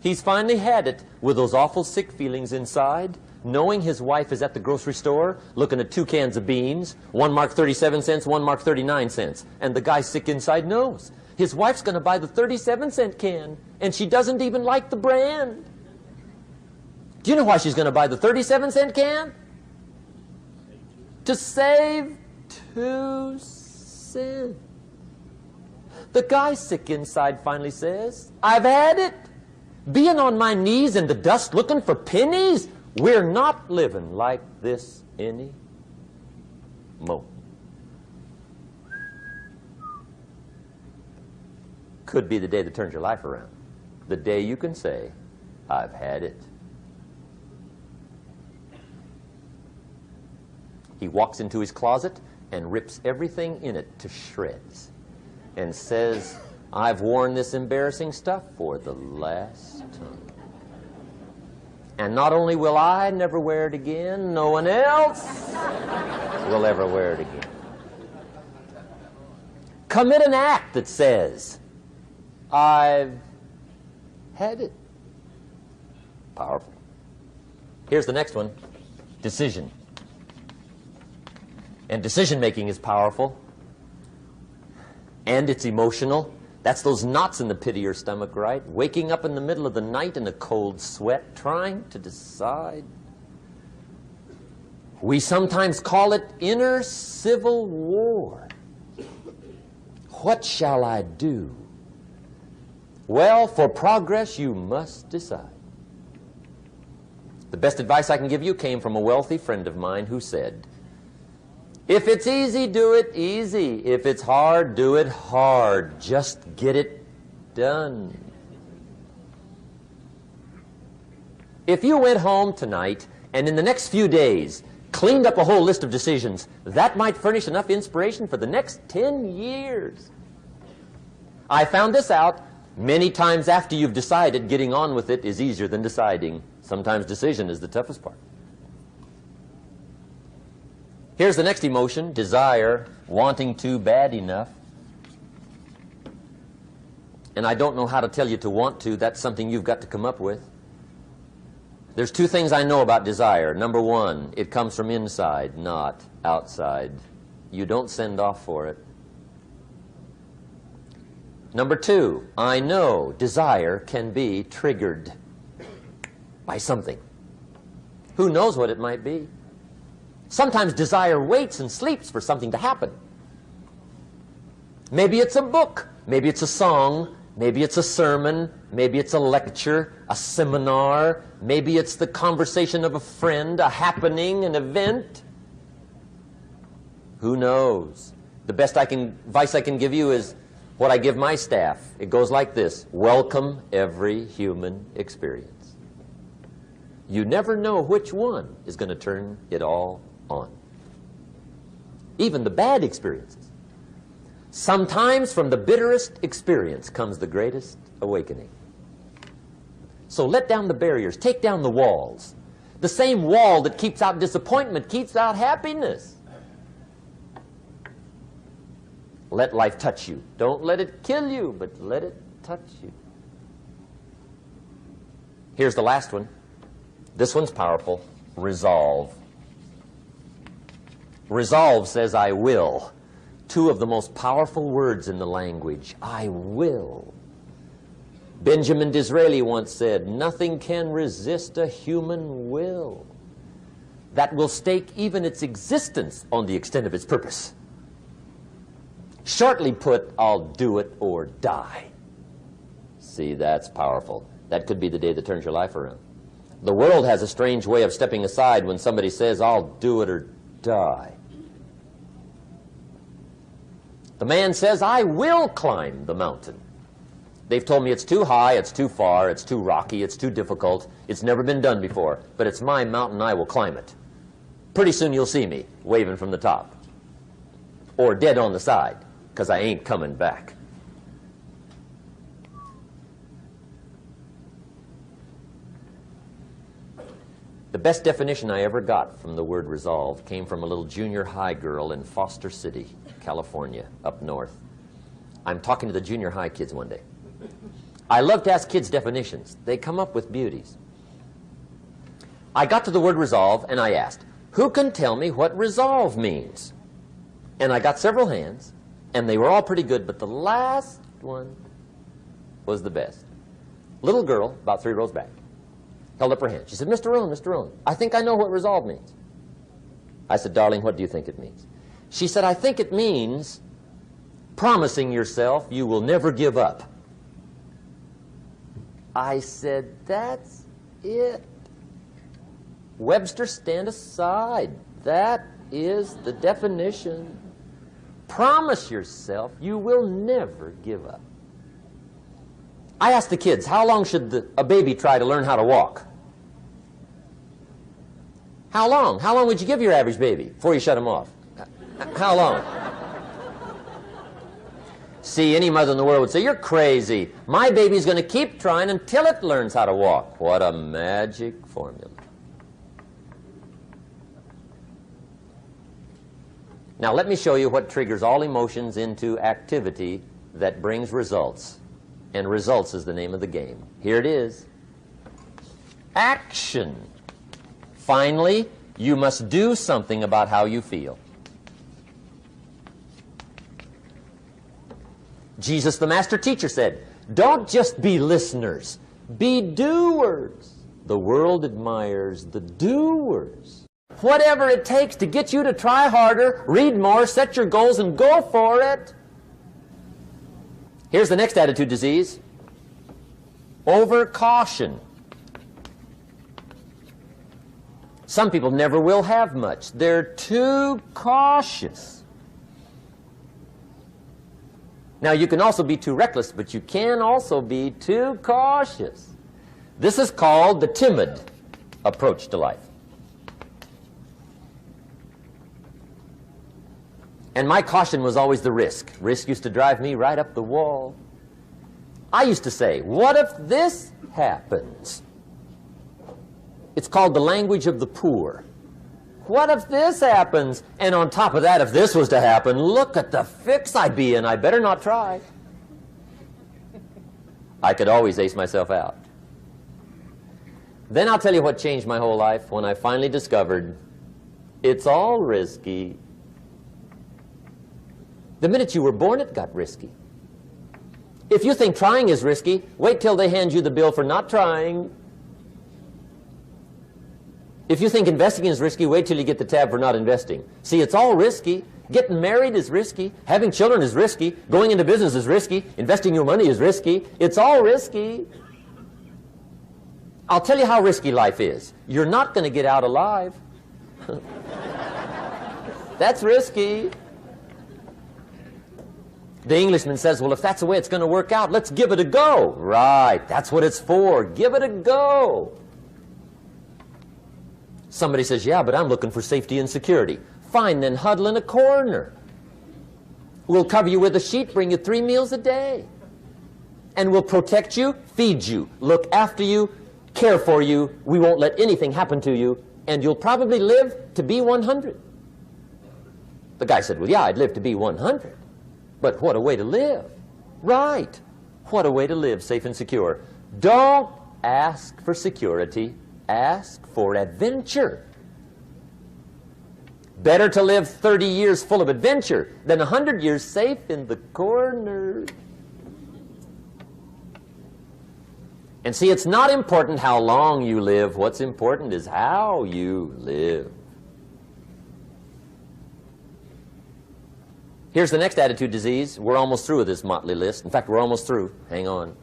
He's finally had it with those awful sick feelings inside, knowing his wife is at the grocery store looking at 2 cans of beans, one marked 37 cents, one marked 39 cents. And the guy sick inside knows his wife's going to buy the 37-cent can, and she doesn't even like the brand. Do you know why she's going to buy the 37-cent can? To save 2 cents. The guy sick inside finally says, I've had it. Being on my knees in the dust looking for pennies, we're not living like this anymore. Could be the day that turns your life around. The day you can say, I've had it. He walks into his closet and rips everything in it to shreds and says, I've worn this embarrassing stuff for the last time. And not only will I never wear it again, no one else will ever wear it again. Commit an act that says, I've had it. Powerful. Here's the next one. Decision. And decision making is powerful. And it's emotional. That's those knots in the pit of your stomach, right? Waking up in the middle of the night in a cold sweat, trying to decide. We sometimes call it inner civil war. What shall I do? Well, for progress, you must decide. The best advice I can give you came from a wealthy friend of mine who said, if it's easy, do it easy. If it's hard, do it hard. Just get it done. If you went home tonight and in the next few days cleaned up a whole list of decisions, that might furnish enough inspiration for the next 10 years. I found this out many times after you've decided. Getting on with it is easier than deciding. Sometimes decision is the toughest part. Here's the next emotion, desire, wanting to bad enough. And I don't know how to tell you to want to. That's something you've got to come up with. There's 2 things I know about desire. Number 1, it comes from inside, not outside. You don't send off for it. Number 2, I know desire can be triggered by something. Who knows what it might be? Sometimes desire waits and sleeps for something to happen. Maybe it's a book, maybe it's a song, maybe it's a sermon, maybe it's a lecture, a seminar, maybe it's the conversation of a friend, a happening, an event. Who knows? The best advice I can give you is what I give my staff. It goes like this: welcome every human experience. You never know which one is going to turn it all on. Even the bad experiences. Sometimes from the bitterest experience comes the greatest awakening. So let down the barriers, take down the walls. The same wall that keeps out disappointment keeps out happiness. Let life touch you. Don't let it kill you, but let it touch you. Here's the last one. This one's powerful. Resolve. Resolve says, I will. Two of the most powerful words in the language. I will. Benjamin Disraeli once said, nothing can resist a human will that will stake even its existence on the extent of its purpose. Shortly put, I'll do it or die. See, that's powerful. That could be the day that turns your life around. The world has a strange way of stepping aside when somebody says, I'll do it or die. The man says, I will climb the mountain. They've told me it's too high, it's too far, it's too rocky, it's too difficult, it's never been done before, but it's my mountain, I will climb it. Pretty soon you'll see me waving from the top. Or dead on the side, because I ain't coming back. The best definition I ever got from the word resolve came from a little junior high girl in Foster City, California, up north. I'm talking to the junior high kids one day. I love to ask kids definitions. They come up with beauties. I got to the word resolve and I asked, who can tell me what resolve means? And I got several hands, and they were all pretty good, but the last one was the best. Little girl, about 3 rows back, held up her hand. She said, Mr. Rohn, Mr. Rohn, I think I know what resolve means. I said, darling, what do you think it means? She said, I think it means promising yourself you will never give up. I said, that's it. Webster, stand aside. That is the definition. Promise yourself you will never give up. I asked the kids, how long should a baby try to learn how to walk? How long? How long would you give your average baby before you shut him off? How long? See, any mother in the world would say, you're crazy. My baby's going to keep trying until it learns how to walk. What a magic formula. Now let me show you what triggers all emotions into activity that brings results. And results is the name of the game. Here it is. Action. Finally, you must do something about how you feel. Jesus, the master teacher, said, don't just be listeners, be doers. The world admires the doers. Whatever it takes to get you to try harder, read more, set your goals, and go for it. Here's the next attitude disease. Over-caution. Some people never will have much. They're too cautious. Now, you can also be too reckless, but you can also be too cautious. This is called the timid approach to life. And my caution was always the risk. Risk used to drive me right up the wall. I used to say, what if this happens? It's called the language of the poor. What if this happens? And on top of that, if this was to happen, look at the fix I'd be in. I better not try. I could always ace myself out. Then I'll tell you what changed my whole life when I finally discovered it's all risky. The minute you were born, it got risky. If you think trying is risky, wait till they hand you the bill for not trying. If you think investing is risky, wait till you get the tab for not investing. See, it's all risky. Getting married is risky. Having children is risky. Going into business is risky. Investing your money is risky. It's all risky. I'll tell you how risky life is. You're not going to get out alive. That's risky. The Englishman says, well, if that's the way it's going to work out, let's give it a go. Right, that's what it's for. Give it a go. Somebody says, yeah, but I'm looking for safety and security. Fine, then huddle in a corner. We'll cover you with a sheet, bring you 3 meals a day. And we'll protect you, feed you, look after you, care for you. We won't let anything happen to you. And you'll probably live to be 100. The guy said, well, yeah, I'd live to be 100. But what a way to live. Right. What a way to live, safe and secure. Don't ask for security. Ask for adventure. Better to live 30 years full of adventure than 100 years safe in the corner. And see, it's not important how long you live. What's important is how you live. Here's the next attitude disease. We're almost through with this motley list. In fact, we're almost through. Hang on.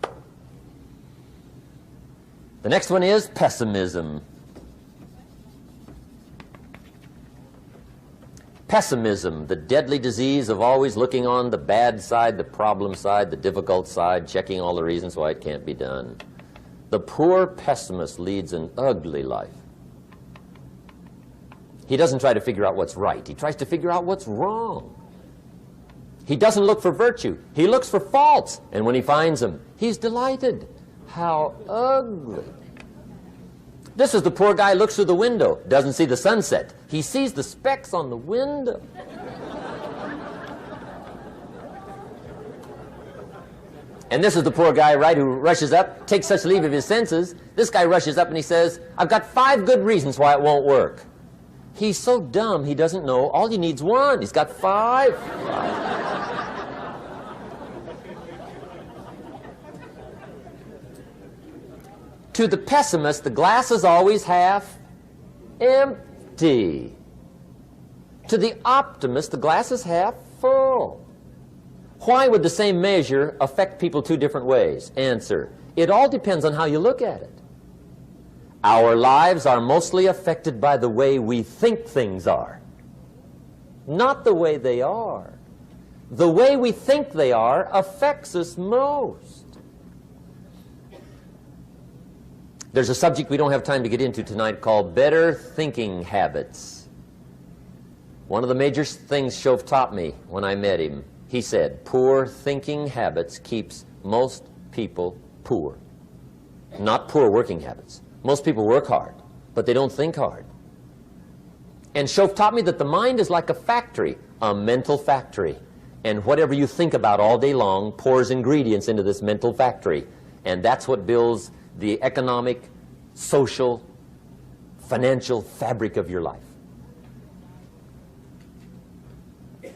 The next one is pessimism. Pessimism, the deadly disease of always looking on the bad side, the problem side, the difficult side, checking all the reasons why it can't be done. The poor pessimist leads an ugly life. He doesn't try to figure out what's right. He tries to figure out what's wrong. He doesn't look for virtue. He looks for faults. And when he finds them, he's delighted. How ugly. This is the poor guy who looks through the window, doesn't see the sunset. He sees the specks on the window. And this is the poor guy, right, who rushes up, takes such leave of his senses. This guy rushes up and he says, I've got 5 good reasons why it won't work. He's so dumb he doesn't know all he needs 1. He's got 5. To the pessimist, the glass is always half empty. To the optimist, the glass is half full. Why would the same measure affect people 2 different ways? Answer, it all depends on how you look at it. Our lives are mostly affected by the way we think things are, not the way they are. The way we think they are affects us most. There's a subject we don't have time to get into tonight called better thinking habits. One of the major things Shove taught me when I met him, he said, poor thinking habits keeps most people poor. Not poor working habits. Most people work hard, but they don't think hard. And Shove taught me that the mind is like a factory, a mental factory. And whatever you think about all day long pours ingredients into this mental factory. And that's what builds the economic, social, financial fabric of your life.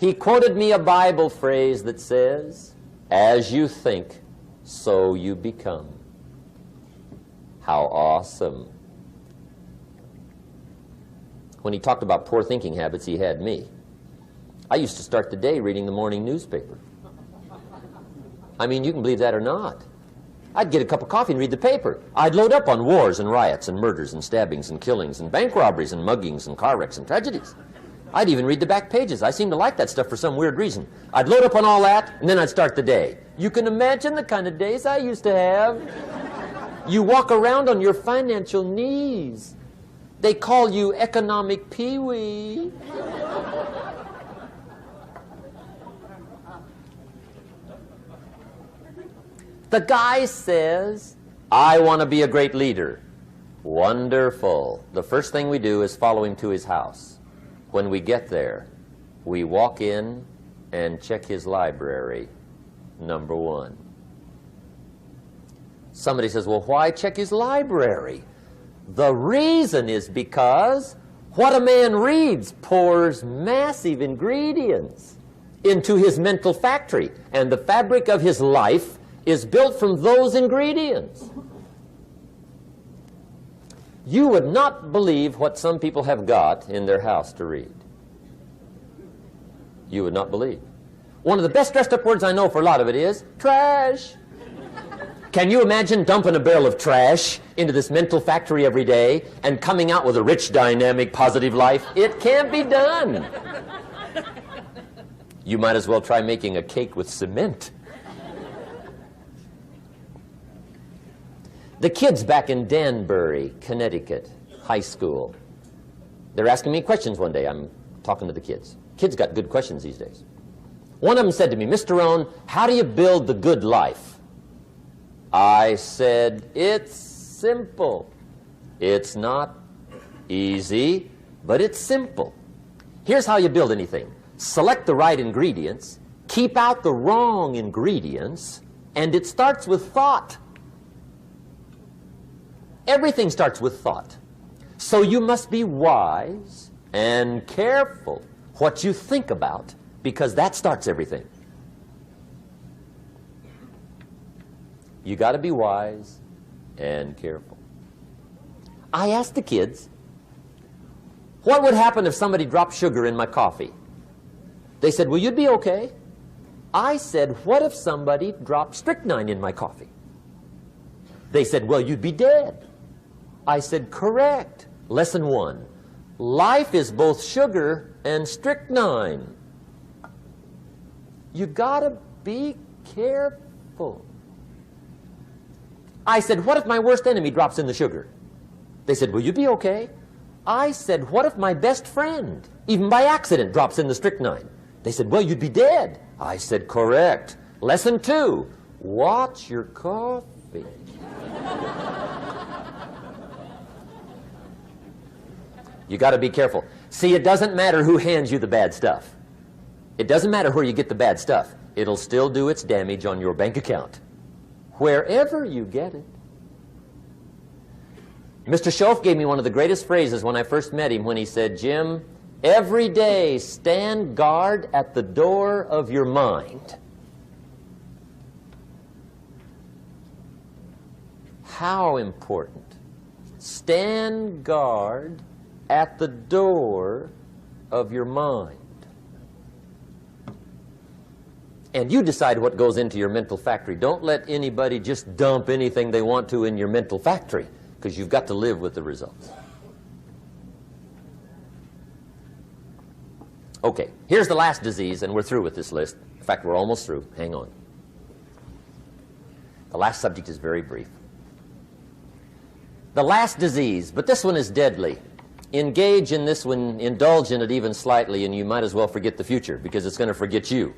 He quoted me a Bible phrase that says, as you think, so you become. How awesome. When he talked about poor thinking habits, he had me. I used to start the day reading the morning newspaper. I mean, you can believe that or not. I'd get a cup of coffee and read the paper. I'd load up on wars and riots and murders and stabbings and killings and bank robberies and muggings and car wrecks and tragedies. I'd even read the back pages. I seem to like that stuff for some weird reason. I'd load up on all that, and then I'd start the day. You can imagine the kind of days I used to have. You walk around on your financial knees. They call you economic peewee. The guy says, I want to be a great leader. Wonderful. The first thing we do is follow him to his house. When we get there, we walk in and check his library, number 1. Somebody says, well, why check his library? The reason is because what a man reads pours massive ingredients into his mental factory, and the fabric of his life is built from those ingredients. You would not believe what some people have got in their house to read. You would not believe. One of the best dressed up words I know for a lot of it is trash. Can you imagine dumping a barrel of trash into this mental factory every day and coming out with a rich, dynamic, positive life? It can't be done. You might as well try making a cake with cement. The kids back in Danbury, Connecticut, high school, they're asking me questions one day. I'm talking to the kids. Kids got good questions these days. One of them said to me, Mr. Rohn, how do you build the good life? I said, it's simple. It's not easy, but it's simple. Here's how you build anything. Select the right ingredients, keep out the wrong ingredients, and it starts with thought. Everything starts with thought. So you must be wise and careful what you think about, because that starts everything. You got to be wise and careful. I asked the kids, what would happen if somebody dropped sugar in my coffee? They said, well, you'd be okay. I said, what if somebody dropped strychnine in my coffee? They said, well, you'd be dead. I said, correct. Lesson 1. Life is both sugar and strychnine. You gotta be careful. I said, what if my worst enemy drops in the sugar? They said, will you be okay? I said, what if my best friend, even by accident, drops in the strychnine? They said, well, you'd be dead. I said, correct. Lesson 2, watch your coffee. You got to be careful. See, it doesn't matter who hands you the bad stuff. It doesn't matter where you get the bad stuff. It'll still do its damage on your bank account, wherever you get it. Mr. Schoaf gave me one of the greatest phrases when I first met him when he said, Jim, every day stand guard at the door of your mind. How important. Stand guard at the door of your mind. And you decide what goes into your mental factory. Don't let anybody just dump anything they want to in your mental factory, because you've got to live with the results. Okay, here's the last disease, and we're through with this list. In fact, we're almost through. Hang on. The last subject is very brief. The last disease, but this one is deadly. Engage in this one, indulge in it even slightly, and you might as well forget the future, because it's going to forget you.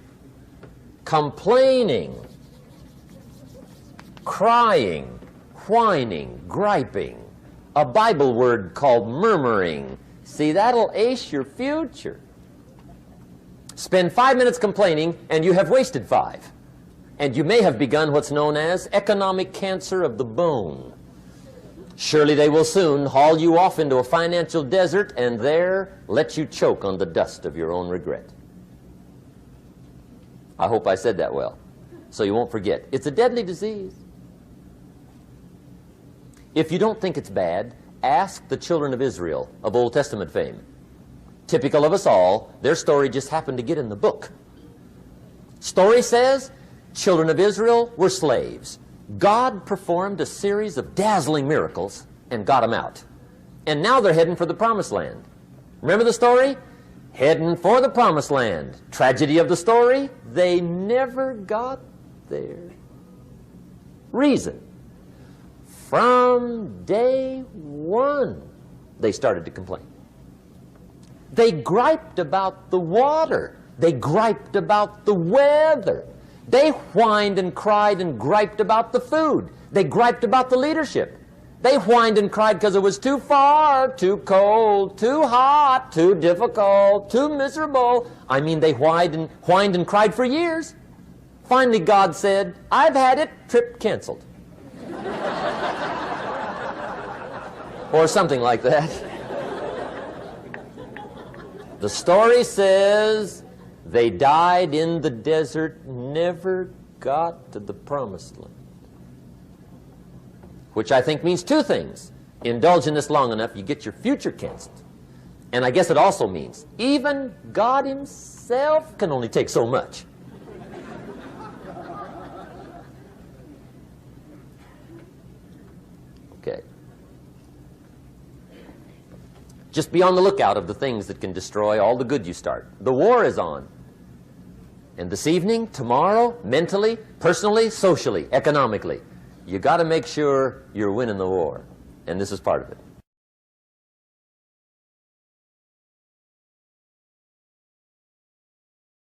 Complaining, crying, whining, griping, a Bible word called murmuring. See, that'll ace your future. Spend 5 minutes complaining, and you have wasted 5. And you may have begun what's known as economic cancer of the bone. Surely they will soon haul you off into a financial desert and there let you choke on the dust of your own regret. I hope I said that well, so you won't forget. It's a deadly disease. If you don't think it's bad, ask the children of Israel of Old Testament fame. Typical of us all, their story just happened to get in the book. Story says, children of Israel were slaves. God performed a series of dazzling miracles and got them out. And now they're heading for the promised land. Remember the story? Heading for the promised land. Tragedy of the story, they never got there. Reason. From day one, they started to complain. They griped about the water. They griped about the weather. They whined and cried and griped about the food. They griped about the leadership. They whined and cried because it was too far, too cold, too hot, too difficult, too miserable. I mean, they whined and cried for years. Finally, God said, I've had it, trip canceled. Or something like that. The story says they died in the desert, never got to the promised land. Which I think means 2 things. Indulge in this long enough, you get your future canceled. And I guess it also means even God himself can only take so much. Okay. Just be on the lookout of the things that can destroy all the good you start. The war is on. And this evening, tomorrow, mentally, personally, socially, economically, you got to make sure you're winning the war. And this is part of it.